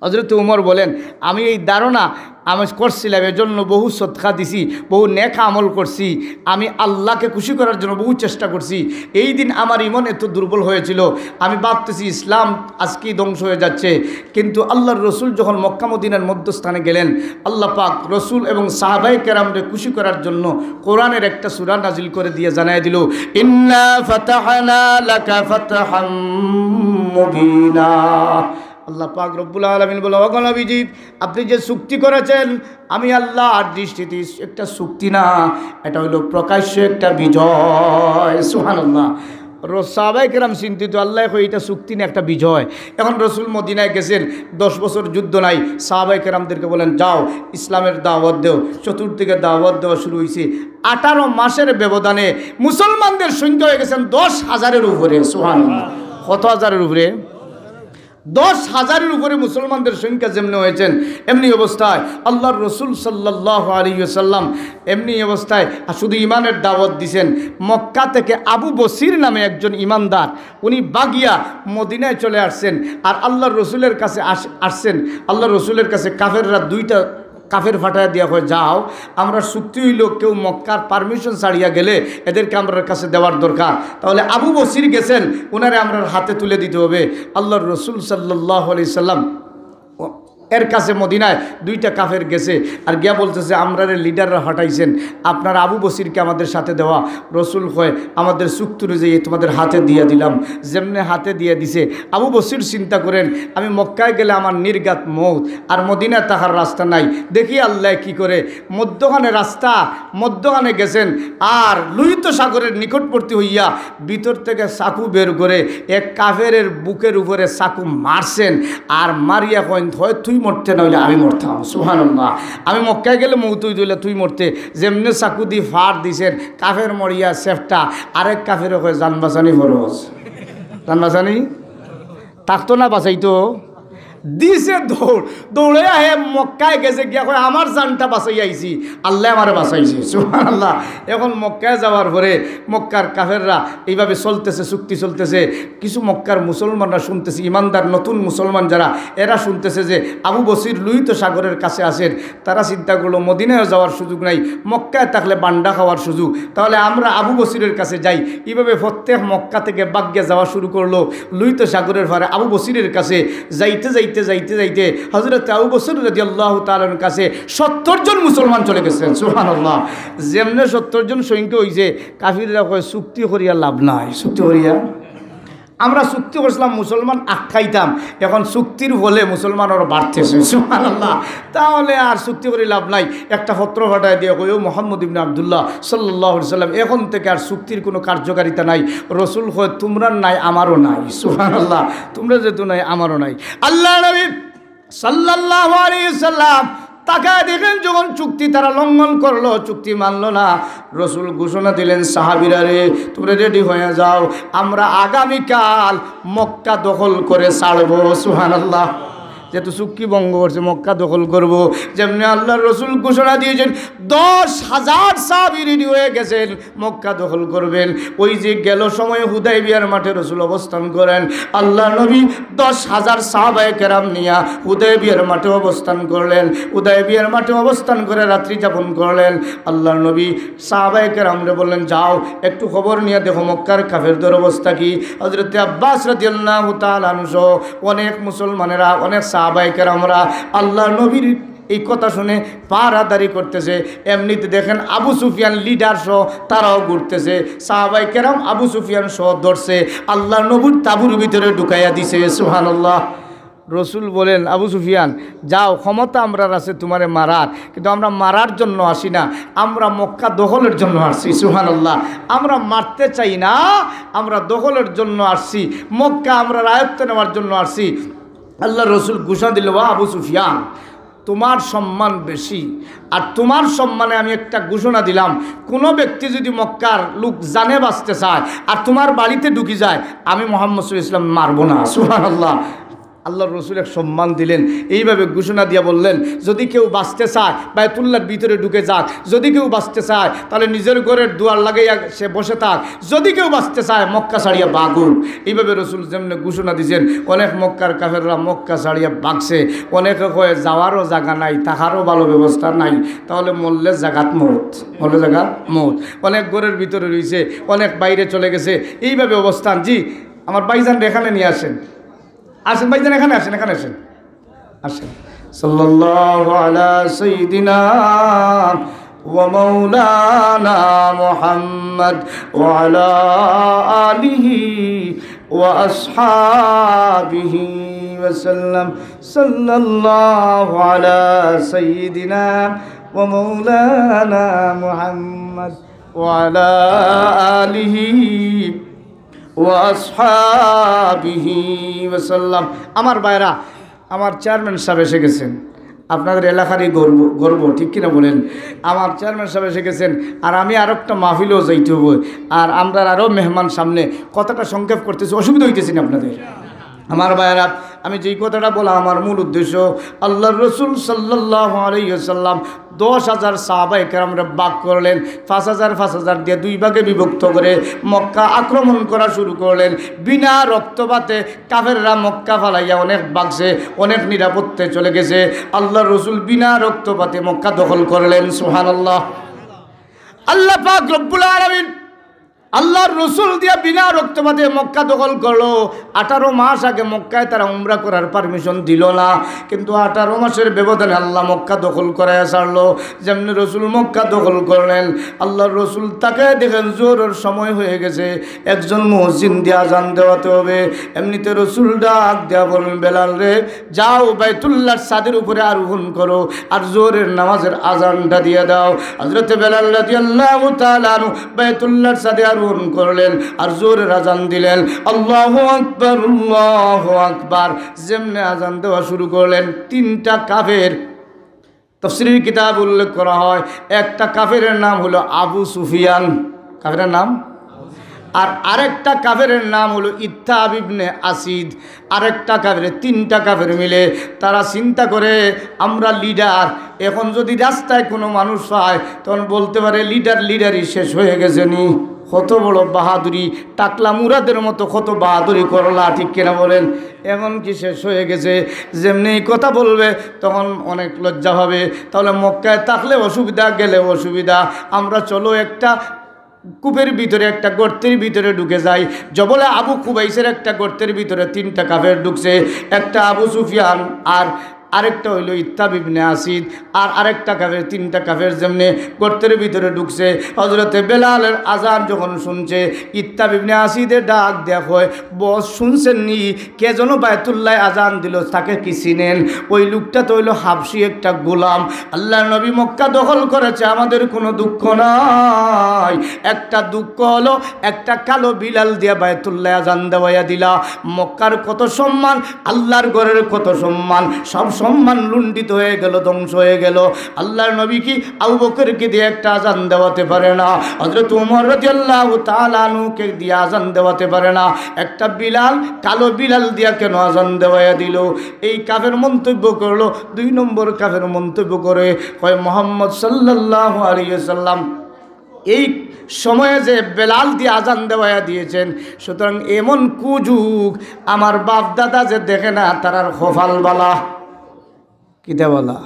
হযরত ওমর বলেন, আমি এই ধারণা আমি করছিলাম, এজন্য বহু সদকা দিছি, বহু নেক আমল করছি, আমি আল্লাহকে খুশি করার জন্য বহু চেষ্টা করছি। এই দিন আমার ইমান এত দুর্বল হয়েছিল, আমি ভাবতেছি ইসলাম আজকেই ধ্বংস হয়ে যাচ্ছে। কিন্তু আল্লাহর রসুল যখন মক্কা মদিনার মধ্যস্থানে গেলেন, আল্লাহ পাক রসুল এবং সাহাবায়ে কেরামকে খুশি করার জন্য কোরআনের একটা সূরা নাজিল করে দিয়ে জানায় দিল, ইন্না ফাতাহনা লাকা ফাতহাম মুবিনা। আল্লাহ পাক রব্বুল আলামিন বলে, ওগো নবীজি, আপনি যে চুক্তি করেছেন, আমি আল্লাহর দৃষ্টিতে একটা চুক্তি না, এটা হলো প্রকাশ্য একটা বিজয়। সুবহানাল্লাহ। সাহাবায়ে কেরাম চিন্তিত, আল্লাহ কই এটা চুক্তি না, একটা বিজয়। এখন রসুল মদিনায় গেছেন, 10 বছর যুদ্ধ নাই। সাহাবায়ে কেরামদেরকে বলেন, যাও ইসলামের দাওয়াত দেও। চতুর্দিকে দাওয়াত দেওয়া শুরু হয়েছে। 18 মাসের ব্যবধানে মুসলমানদের সংখ্যা হয়ে গেছেন 10,000-এর উপরে। সুবহানাল্লাহ। কত হাজারের উপরে? 10,000-এর উপরে মুসলমানদের সংখ্যা যেমনি হয়েছেন, এমনি অবস্থায় আল্লাহর রসুল সাল্লাল্লাহু আলাইহি ওয়াসাল্লাম এমনি অবস্থায় শুধু ইমানের দাওয়াত দিছেন। মক্কা থেকে আবু বসির নামে একজন ইমানদার, উনি বাগিয়া মদিনায় চলে আসছেন, আর আল্লাহর রসুলের কাছে আসছেন। আল্লাহর রসুলের কাছে কাফেররা 2টা কাফের ফাটায় দেওয়া হয়, যাও আমরা চুক্তি হইল, কেউ মক্কার পারমিশন ছাড়িয়া গেলে এদেরকে আমরা কাছে দেওয়ার দরকার। তাহলে আবু বসির গেছেন, ওনারে আমরা হাতে তুলে দিতে হবে। আল্লাহর রসুল সাল্লাল্লাহু আলাইহি সাল্লাম এর কাছে মদিনায় 2টা কাফের গেছে, আর গিয়া বলতেছে, আমরা লিডাররা হটাইছেন, আপনার আবু বসিরকে আমাদের সাথে দেওয়া। রসুল কয়, আমাদের চুক্তি অনুযায়ী তোমাদের হাতে দিয়ে দিলাম। যেমনি হাতে দিয়ে দিছে, আবু বসির চিন্তা করেন, আমি মক্কায় গেলে আমার নির্ঘাত মৌত, আর মদিনায় তাহার রাস্তা নাই, দেখি আল্লাহ কি করে। মধ্যখানে রাস্তা, মধ্যখানে গেছেন, আর লোহিত সাগরের নিকটবর্তী হইয়া ভিতর থেকে চাকু বের করে এক কাফেরের বুকের উপরে চাকু মারছেন, আর মারিয়া কয়েন, হয় তুই মরতে, নইলে আমি মরতাম। সুবহানাল্লাহ। আমি মক্কায় গেলে মৌত হইলে তুই মরতে। যেমনি চাকু দিয়ে ফাড় দিছেন, কাফের মরিয়া সেফটা, আরেক কাফের কয়, জান বাঁচানি ফরজ। জান বাঁচানি থাকতো না, বাঁচাইতো দিছে। দৌড়ে আহে মক্কায় গেছে, গিয়া কয়, আমার জানটা বাঁচাই আইছি, আল্লাহ আমারে বাঁচাইছে। সুবহানাল্লাহ। এখন মক্কায় যাওয়ার পরে মক্কার কাফেররা এইভাবে চলতেছে, চুক্তি চলতেছে। কিছু মক্কার মুসলমানরা শুনতেছে, ইমানদার নতুন মুসলমান যারা, এরা শুনতেছে যে আবু বসির লোহিত সাগরের কাছে আসেন। তারা চিন্তা করলো, মদিনায় যাওয়ার সুযোগ নাই, মক্কায় থাকলে বান্ডা খাওয়ার সুযোগ, তাহলে আমরা আবু বসিরের কাছে যাই। এইভাবে প্রত্যেক মক্কা থেকে বাগ্যে যাওয়া শুরু করলো লোহিত সাগরের পারে আবু বসিরের কাছে। যাইতে যাইতে যাইতে যাইতে যাইতে হযরত আবু বকর রাদিয়াল্লাহু তাআলার কাছে 70 জন মুসলমান চলে গেছেন। সুবহানাল্লাহ। যেমনে 70 জন সৈনিক হইছে, কাফিররা কয় চুক্তি করিয়া লাভ নাই। চুক্তি করিয়া আমরা চুক্তি করছিলাম মুসলমান আখ্যাইতাম, এখন চুক্তির বলে মুসলমান আরো বাড়তেছে। সুবহানাল্লাহ। তাহলে আর চুক্তি করে লাভ নাই। একটা পত্র পাঠায় দিয়ে কই, ও মুহাম্মদ ইবনে আব্দুল্লাহ সাল্লাল্লাহু আলাইহি সাল্লাম, এখন থেকে আর চুক্তির কোনো কার্যকারিতা নাই। রসুল কয়, তোমরা নাই আমারও নাই। সুবহানাল্লাহ। তোমরা যেহেতু নাই আমারও নাই। আল্লাহ নবী সাল্লাল্লাহু আলাইহি সাল্লাম তাকায় দেখেন, যখন চুক্তি তারা লঙ্ঘন করলো, চুক্তি মানলো না, রসুল ঘোষণা দিলেন, সাহাবীরা রে তোমরা রেডি হয়ে যাও, আমরা আগামীকাল মক্কা দখল করে ছাড়বো। সুবহানাল্লাহ। যেহেতু চুক্তি ভঙ্গ করছে, মক্কা দখল করব। যেমনি আল্লাহর রসুল ঘোষণা দিয়েছেন, 10,000 সাহাবী রেডি হয়ে গেছেন, মক্কা দখল করবেন। ওই যে গেল সময় হুদাইবিয়ার মাঠে রসুল অবস্থান করেন, আল্লাহ নবী 10,000 সাহাবায়ে কেরাম নিয়া হুদাইবিয়ার মাঠে অবস্থান করলেন। হুদাইবিয়ার মাঠে অবস্থান করে রাত্রি যাপন করলেন। আল্লাহর নবী সাহাবায়ে কেরামরে বললেন, যাও একটু খবর নিয়ে দেখো মক্কার কাফেরদের অবস্থা কি। হযরত আব্বাস রাদিয়াল্লাহু তাআলা আনহু অনেক মুসলমানেরা, অনেক সাহাবায়ে কেরামরা আল্লাহ নবীর এই কথা শুনে পাহারাদারি করতেছে। এমনিতে দেখেন আবু সুফিয়ান লিডার সহ তারাও ঘুরতেছে, সাহাবায়ে কেরাম আবু সুফিয়ান সহ ধরছে, আল্লাহ নবীর তাঁবুর ভিতরে ঢুকাইয়া দিছে। সুবহানাল্লাহ। রসুল বলেন, আবু সুফিয়ান যাও, ক্ষমতা আমরা আছে তোমারে মারার, কিন্তু আমরা মারার জন্য আসি না, আমরা মক্কা দখলের জন্য আসছি। সুবহানাল্লাহ। আমরা মারতে চাই না, আমরা দখলের জন্য আসছি, মক্কা আমরা রায়ত্ব নেওয়ার জন্য আসছি। আল্লাহ রসুল ঘোষণা দিল, আবু সুফিয়ান তোমার সম্মান বেশি, আর তোমার সম্মানে আমি একটা ঘোষণা দিলাম, কোনো ব্যক্তি যদি মক্কার লোক জানে বাঁচতে চায় আর তোমার বাড়িতে ঢুকি যায়, আমি মুহাম্মদ সাল্লাল্লাহু আলাইহি ওয়াসাল্লাম মারবো না। সুবহানাল্লাহ। আল্লাহর রসুল এক সম্মান দিলেন, এইভাবে ঘোষণা দিয়া বললেন, যদি কেউ বাঁচতে চায় বায়তুল্লাহর ভিতরে ঢুকে যাক, যদি কেউ বাঁচতে চায় তাহলে নিজের ঘরের দুয়ার লাগাইয়া সে বসে থাক, যদি কেউ বাঁচতে চায় মক্কা ছাড়িয়া বাগুক। এইভাবে রসুল যেমনি ঘোষণা দিয়েছেন, অনেক মক্কার কাফেররা মক্কা ছাড়িয়া বাগছে। অনেকে কয়ে যাওয়ারও জায়গা নাই, থাকারও ভালো ব্যবস্থা নাই, তাহলে মরলে জাগাত মত, মরলে জাগাত মত। অনেক ঘরের ভিতরে রয়েছে, অনেক বাইরে চলে গেছে, এইভাবে অবস্থান। জি আমার ভাইজান এখানে নিয়ে আসেন, আসেন ভাইজান, এখানে আসেন, এখানে আসেন, আসেন। সাল্লাল্লাহু আলা সাইয়্যিদিনা ওয়া মাওলানা মুহাম্মদ ওয়া আলা আলিহি ওয়া আসহাবিহি ওয়া সাল্লাম। সাল্লাল্লাহু আলা সাইয়্যিদিনা ওয়া মাওলানা মুহাম্মদ ওয়া আলা আলিহি ওয়াসহাবিহি ওয়াসাল্লাম। আমার ভাইরা, আমার চেয়ারম্যান সাহেব এসে গেছেন, আপনাদের এলাকারই গর্ব, ঠিক কিনা বলেন? আমার চেয়ারম্যান সাহেব এসে গেছেন, আর আমি আর একটা মাহফিলেও যাইতে হবো, আর আমরা আরও মেহমান সামনে, কথাটা সংক্ষেপ করতেছি, অসুবিধা হইতেছি না আপনাদের? আমার ভাইরা, আমি যেই কথাটা বলা আমার মূল উদ্দেশ্য, আল্লাহর রসুল সাল্লাল্লাহু আলাইহি ওয়াসাল্লাম 10,000 সাহাবায়ে কেরামরা ভাগ করলেন, 5,000 দিয়ে 2 ভাগে বিভক্ত করে মক্কা আক্রমণ করা শুরু করলেন। বিনা রক্তপাতে কাফেররা মক্কা ফালাইয়া অনেক ভাগছে, অনেক নিরাপত্তায় চলে গেছে। আল্লাহর রসুল বিনা রক্তপাতে মক্কা দখল করলেন। সুবহানাল্লাহ। আল্লাহ পাক রব্বুল আলামিন আল্লাহর রসুল দিয়া বিনা রক্তপাতে মক্কা দখল করলো। 18 মাস আগে মক্কায় তারা উমরা করার পারমিশন দিল না, কিন্তু 18 মাসের ব্যবধানে আল্লাহ মক্কা দখল করায় ছাড়লো। যেমনি রসুল মক্কা দখল করলেন, আল্লাহর রসুল তাকে দেখেন জোরের সময় হয়ে গেছে, একজন মুয়াজ্জিন দিয়ে আজান দেওয়াতে হবে। এমনিতে রসুল ডাক দেওয়া বলেন, বেলাল রে যাও বাইতুল্লাহর ছাদের উপরে আরোহণ করো আর জোরের নামাজের আজানটা দিয়ে দাও। হযরত বেলাল রাদিয়াল্লাহু তাআলা আনহু বাইতুল্লাহর ছাদে আরোহণ করলেন আর জোরের আজান দিলেন, আল্লাহু আকবার, আল্লাহু আকবার। যেমনি আজান দেওয়া শুরু করলেন, 3টা কাফের তাফসীরের কিতাব উল্লেখ করা হয়, একটা কাফেরের নাম হলো আবু সুফিয়ান, কাফেরের নাম, আর আরেকটা কাফেরের নাম হলো ইত্তাব ইবনে আসিদ। আরেকটা কাফের, 3টা কাফের মিলে তারা চিন্তা করে, আমরা লিডার, এখন যদি রাস্তায় কোনো মানুষ হয় তখন বলতে পারে লিডারই শেষ হয়ে গেছে নি। কত বড় বাহাদুরি, টাকলা মুরাদের মতো কত বাহাদুরি করলা, ঠিক কিনা বলেন? এমন কি শেষ হয়ে গেছে? যেমনি কথা বলবে তখন অনেক লজ্জা হবে। তাহলে মক্কায় থাকলে অসুবিধা, গেলে অসুবিধা, আমরা চলো একটা কূপের ভিতরে একটা গর্তের ভিতরে ঢুকে যায়। জবলে আবু কুবাইসের একটা গর্তের ভিতরে 3টা কাফের ঢুকছে, একটা আবু সুফিয়ান আর আরেকটা হইল ইত্তাব ইবনে আসিদ আর আরেকটা কাফের, 3টা কাফের যেমনে গর্তের ভিতরে ঢুকছে। হযরতে বেলালের আজান যখন শুনছে, ইত্তাব ইবনে আসিদের ডাক দেয়া হয়, বস শুনছেন নি কে যেন বায়তুল্লাহ আজান দিল, তাকে কি চিনেন? ওই লোকটা তো হইল হাবশি একটা গোলাম। আল্লাহ নবী মক্কা দখল করেছে, আমাদের কোনো দুঃখ নাই। একটা দুঃখ হলো একটা কালো বিলাল দিয়া বায়তুল্লাহ আজান দেওয়া দিলা। মক্কার কত সম্মান, আল্লাহর ঘরের কত সম্মান, সব সম্মান লুণ্ঠিত হয়ে গেল, ধ্বংস হয়ে গেল। আল্লাহর নবী কি আবু বকরকে দিয়ে একটা আজান দেওয়াতে পারে না? হযরত ওমর রাদিয়াল্লাহু তাআলা আনহুকে দিয়ে আজান দেওয়াতে পারে না? একটা বিলাল, কালো বিলাল দিয়া কেন আজান দেওয়া দিল? এই কাফের মন্তব্য করলো। 2 নম্বর কাফের মন্তব্য করে কয় মুহাম্মদ সাল্লাল্লাহু আলাইহি ওয়াসাল্লাম এই সময়ে যে বেলাল দিয়ে আজান দেওয়া দিয়েছেন, সুতরাং এমন কুযুগ আমার বাপ দাদা যে দেখে না তারার খফাল বালা। কিতা বলা?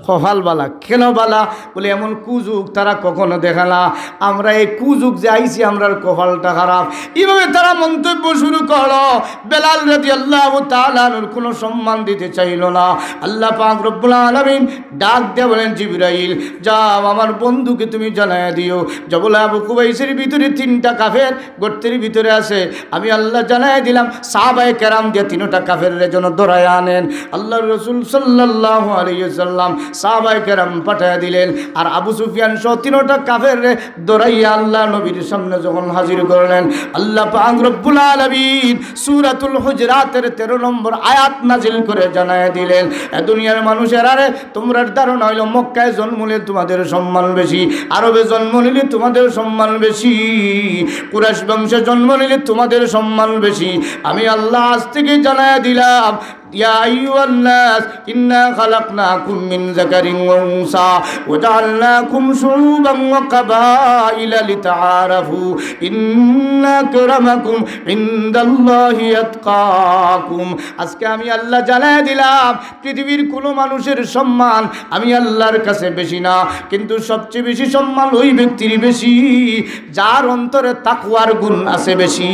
কপাল বালা। কেন বালা? বলে এমন কুযুগ তারা কখনো দেখে না। আমরা এই কুযুগ যে আইছি, আমরার কপালটা খারাপ। এইভাবে তারা মন্তব্য শুরু করলো। বেলাল রাদিয়াল্লাহু তাআলা আনহুর কোনো সম্মান দিতে চাইল না। আল্লাহ পাক রব্বুল আলামিন ডাক দিয়ে বলেন, জিবরাইল যাও আমার বন্ধুকে তুমি জানায় দিও, জবল আবু কুবাইসের ভিতরে 3টা কাফের গর্তের ভিতরে আছে। আমি আল্লাহ জানায় দিলাম, সাহাবায়ে কেরাম দিয়ে 3টা কাফেরের জন্য দৌড়ায় আনেন। আল্লাহর রাসূল সাল্লাল্লাহু আলাইহি ওয়াসাল্লাম সাহাবায়ে কেরাম পাঠিয়ে দিলেন। আর আবু সুফিয়ান সহ 3টা কাফের দৌড়াইয়া আল্লাহ নবীর সামনে যখন হাজির করলেন, আল্লাহ পাক রব্বুল আলামিন সূরাতুল হুজরাতের 13 নম্বর আয়াত নাজিল করে জানায় দিলেন, এ দুনিয়ার মানুষের আরে তোমরা ধারণা হইল মক্কায় জন্ম নিলে তোমাদের সম্মান বেশি, আরবে জন্ম নিলে তোমাদের সম্মান বেশি, কুরাইশ বংশে জন্ম নিলে তোমাদের সম্মান বেশি। আমি আল্লাহ আজ থেকে জানায় দিলাম, ইয়া আইয়ুহান নাস ইন্না খালাকনাকুম মিন যাকারিন ওয়া উনসা ওয়া জাআলনাকুম শুউবান ওয়া কাবাইলা লিতাআরাফু ইন্না আকরামাকুম ইনদাল্লাহি আতকাকুম। আজকে আমি আল্লাহ জানায় দিলাম, পৃথিবীর কোনো মানুষের সম্মান আমি আল্লাহর কাছে বেশি না, কিন্তু সবচেয়ে বেশি সম্মান ওই ব্যক্তির বেশি যার অন্তরে তাকওয়ার গুণ আছে বেশি।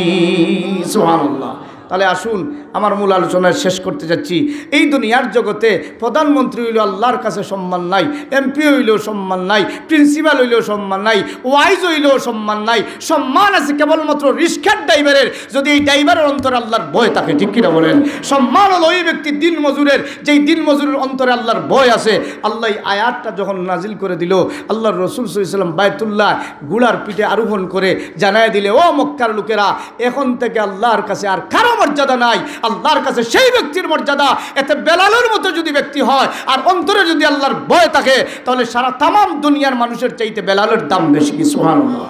সুবহানাল্লাহ। তাহলে আসুন আমার মূল আলোচনা শেষ করতে যাচ্ছি। এই দুনিয়ার জগতে প্রধানমন্ত্রী হইলেও আল্লাহর কাছে সম্মান নাই, এমপি হইলেও সম্মান নাই, প্রিন্সিপাল হইলেও সম্মান নাই, ওয়াইজ হইলেও সম্মান নাই। সম্মান আছে কেবলমাত্র রিক্সার ড্রাইভারের, যদি এই ড্রাইভারের অন্তরে আল্লাহর ভয় থাকে। ঠিক কিনা বলেন? সম্মান হলো ওই ব্যক্তি দিন মজুরের, যেই দিন মজুরের অন্তরে আল্লাহর ভয় আছে। আল্লাহ এই আয়াতটা যখন নাজিল করে দিল, আল্লাহর রাসূল সাল্লাল্লাহু আলাইহি ওয়াসাল্লাম বায়তুল্লাহ ঘোড়ার পিঠে আরোহণ করে জানায় দিলে, ও মক্কার লোকেরা, এখন থেকে আল্লাহর কাছে আর কারো মর্যাদা নাই, আল্লাহর কাছে সেই ব্যক্তির মর্যাদা। এতে বেলালের মতো যদি ব্যক্তি হয় আর অন্তরে যদি আল্লাহর ভয় থাকে, তাহলে সারা তামাম দুনিয়ার মানুষের চাইতে বেলালের দাম বেশি। সুবহানাল্লাহ।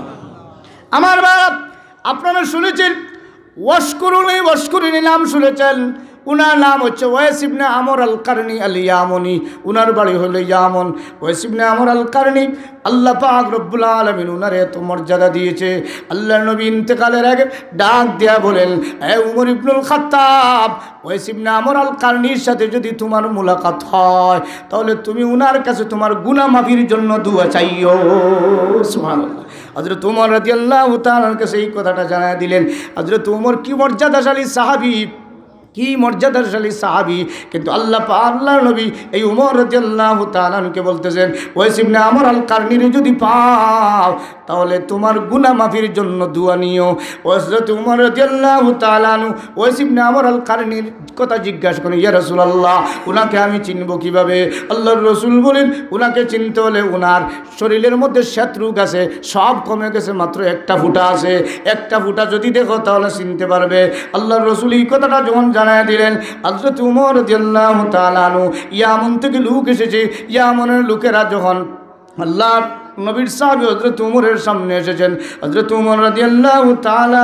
আমার বাপ, আপনারা শুনেছেন ওয়াশকুরুনি নাম শুনেছেন। উনার নাম হচ্ছে ওয়াইস ইবনে আমর আল কারনি আল ইয়ামনি। উনার বাড়ি হলো ইয়ামন। ওয়াইস ইবনে আমর আল কারনি, আল্লাহ পাক রব্বুল আলামিন উনারে এত মর্যাদা দিয়েছে। আল্লাহর নবী ইন্তেকালের আগে ডাক দেয়া বলেন, এ উমর ইবনুল খাত্তাব, ওয়াইস ইবনে আমর আল কারনির সাথে যদি তোমার মুলাকাত হয়, তাহলে তুমি উনার কাছে তোমার গুনাহ মাফির জন্য দোয়া চাইও। সুবহানাল্লাহ। হযরত ওমর রাদিয়াল্লাহু তাআলার কাছে এই কথাটা জানায় দিলেন। হযরত ওমর কি মর্যাদাশালী সাহাবী, কি মর্যাদাশালী সাহাবী, কিন্তু আল্লাহর নবী এই উমর রাদিয়াল্লাহু তাআলাকে বলতেছেন, ওয়াইস ইবনে আমর আল কারনির যদি পাও, তাহলে তোমার গুনাহ মাফির জন্য দোয়া নিও। হযরত উমর রাদিয়াল্লাহু তাআলা ওয়াইস ইবনে আমর আল কারনির কথা জিজ্ঞাসা করেন, ইয়া রাসূলুল্লাহ, উনাকে আমি চিনব কিভাবে? আল্লাহর রাসূল বলেন, উনাকে চিনতে হলে উনার শরীরের মধ্যে শ্বেত রোগ আছে, সব কমে গেছে, মাত্র একটা ফুটা আছে। একটা ফুটা যদি দেখো তাহলে চিনতে পারবে। আল্লাহর রাসূল এই কথাটা যখন জানায় দিলেন, হযরত উমর রাদিয়াল্লাহু তাআলা ইয়ামন থেকে লোক এসেছে। ইয়ামনের লোকেরা যখন আল্লাহ নবীর সাহাবী হযরত উমরের সামনে এসেছেন, হযরত উমর রাদিয়াল্লাহু তাআলা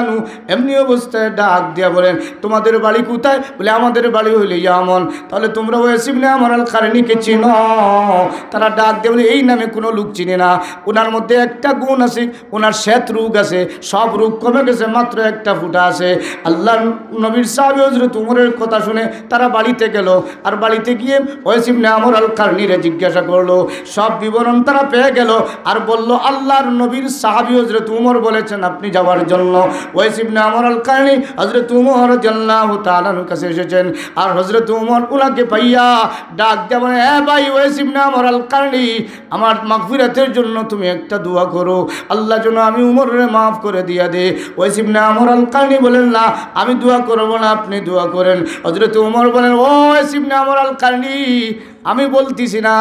এমনি অবস্থায় ডাক দিয়া বলেন, তোমাদের বাড়ি কোথায়? বলে, আমাদের বাড়ি হইলে ইয়ামন। তাহলে তোমরা ওয়াইস ইবনে আমর আল কারনিকে চিনো? তারা ডাক দিয়ে বলে, এই নামে কোনো লোক চিনে না। ওনার মধ্যে একটা গুণ আছে, ওনার শ্বেত রোগ আছে, সব রোগ কমে গেছে, মাত্র একটা ফুটা আছে। আল্লাহ নবীর সাহাবী হযরত উমরের কথা শুনে তারা বাড়িতে গেল। আর বাড়িতে গিয়ে ওয়াইস ইবনে আমর আল কারনিরে জিজ্ঞাসা করলো, সব বিবরণ তারা পেয়ে গেল। আর বলল আল্লাহর নবীর সাহাবী হযরত উমর বলেছেন আপনি যাওয়ার জন্য। ওয়াইস ইবনে আমর আল কারনী হযরত উমর রাদিয়াল্লাহু তাআলা এর কাছে এসেছেন। আর হযরত উমর উনাকে পাইয়া ডাক দিয়ে বলেন, এ ভাই ওয়াইস ইবনে আমর আল কারনী, আমার মাগফিরাতের জন্য তুমি একটা দোয়া করো, আল্লাহ যেন আমি উমরের মাফ করে দিয়া দে। ওয়াইস ইবনে আমর আল কারনী বলেন, না আমি দোয়া করব না, আপনি দোয়া করেন। হযরত উমর বলেন, ও ওয়াইস ইবনে আমর আল কারনী, আমি বলতেছি না,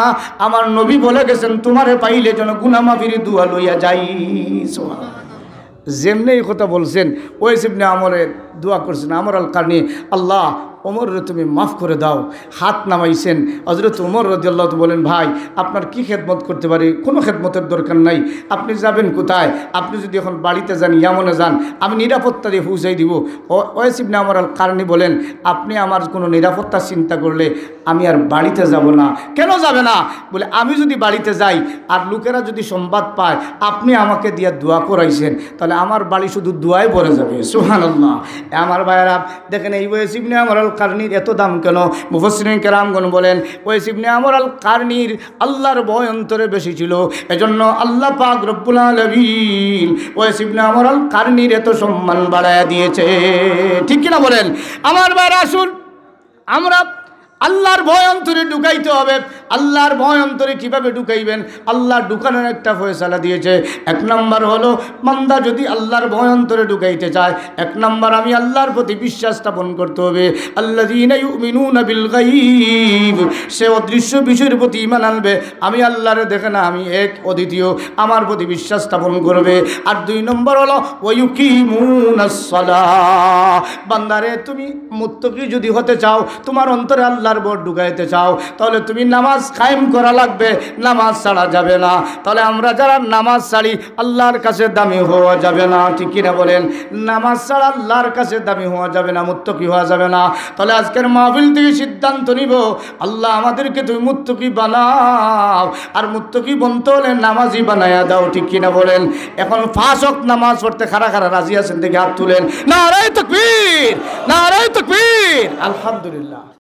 আমার নবী বলে গেছেন তোমারে পাইলে যেন গুনাহ মাফির দোয়া লইয়া যাই। সুবহানাল্লাহ। যেমনি এই কথা বলছেন, ওয়াইস ইবনে আমরে দোয়া করছেন আমর আল কারনী, আল্লাহ ওমররে তুমি মাফ করে দাও। হাত নামাইছেন। হযরত উমর রাদিয়াল্লাহু তাআলা বলেন, ভাই আপনার কি খেদমত করতে পারি? কোনো খেদমতের দরকার নাই। আপনি যাবেন কোথায়? আপনি যদি এখন বাড়িতে যান, ইয়ামনে যান, আমি নিরাপত্তা দিয়ে পৌঁছাই দিব। ওয়াইস ইবনে আমর আল কারনী বলেন, আপনি আমার কোনো নিরাপত্তা চিন্তা করলে আমি আর বাড়িতে যাব না। কেন যাবে না? বলে, আমি যদি বাড়িতে যাই আর লোকেরা যদি সংবাদ পায় আপনি আমাকে দিয়ে দোয়া করাইছেন, তাহলে আমার বাড়ি শুধু দোয়াই ভরে যাবে। সুবহানাল্লাহ। আমার ভাইয়েরা দেখেন, এই ওয়াইস ইবনে আমর আল কারনীর এত দাম কেন? মুফাসসিরিন কেরামগণ বলেন, ওয়াইস ইবনে আমর আল কারনীর আল্লাহর ভয় অন্তরে বেশি ছিল, এজন্য আল্লাহ পাক রব্বুল আলামিন ওয়াইস ইবনে আমর আল কারনীর এত সম্মান বাড়ায়া দিয়েছে। ঠিক কিনা বলেন? আমার ভাইয়েরা আসুন, আমরা আল্লাহর ভয় অন্তরে ঢুকাইতে হবে। আল্লাহর ভয় অন্তরে কীভাবে ঢুকাইবেন? আল্লাহ ঢুকানোর একটা ফয়সালা দিয়েছে। এক নম্বর হলো, বান্দা যদি আল্লাহর ভয় অন্তরে ঢুকাইতে চায়, এক নম্বর আমি আল্লাহর প্রতি বিশ্বাস স্থাপন করতে হবে। আল্লাযীনা ইউমিনুনা বিল গায়ব, সে অদৃশ্য বিষয়ের প্রতি ঈমান আনবে। আমি আল্লাহরে দেখে না, আমি এক অদ্বিতীয়, আমার প্রতি বিশ্বাস স্থাপন করবে। আর দুই নম্বর হলো ওয়ায়ুকিমুনাস সালাহ, বান্দারে তুমি মুত্তাকি যদি হতে চাও, তোমার অন্তরে আল্লাহর ভয় ঢুকাইতে চাও, তাহলে তুমি নামাজ কায়েম করা লাগবে, নামাজ ছাড়া যাবে না। তাহলে আমরা যারা নামাজ ছাড়ি আল্লাহর কাছে দামি হওয়া যাবে না। ঠিক কিনা বলেন? নামাজ ছাড়া আল্লাহর কাছে দামি হওয়া যাবে না, মুত্তাকি হওয়া যাবে না। তাহলে আজকের মাহফিল থেকে সিদ্ধান্ত নিব, আল্লাহ আমাদেরকে তুমি মুত্তাকি বানাও, আর মুত্তাকি বনতে হলে নামাজি বানায়া দাও। ঠিক কিনা বলেন? এখন 5 ওয়াক্ত নামাজ পড়তে খারা খারা রাজি আছেন? দেখে হাত তুলেন। নারায়ে তাকবীর, নারায়ে তাকবীর, আলহামদুলিল্লাহ।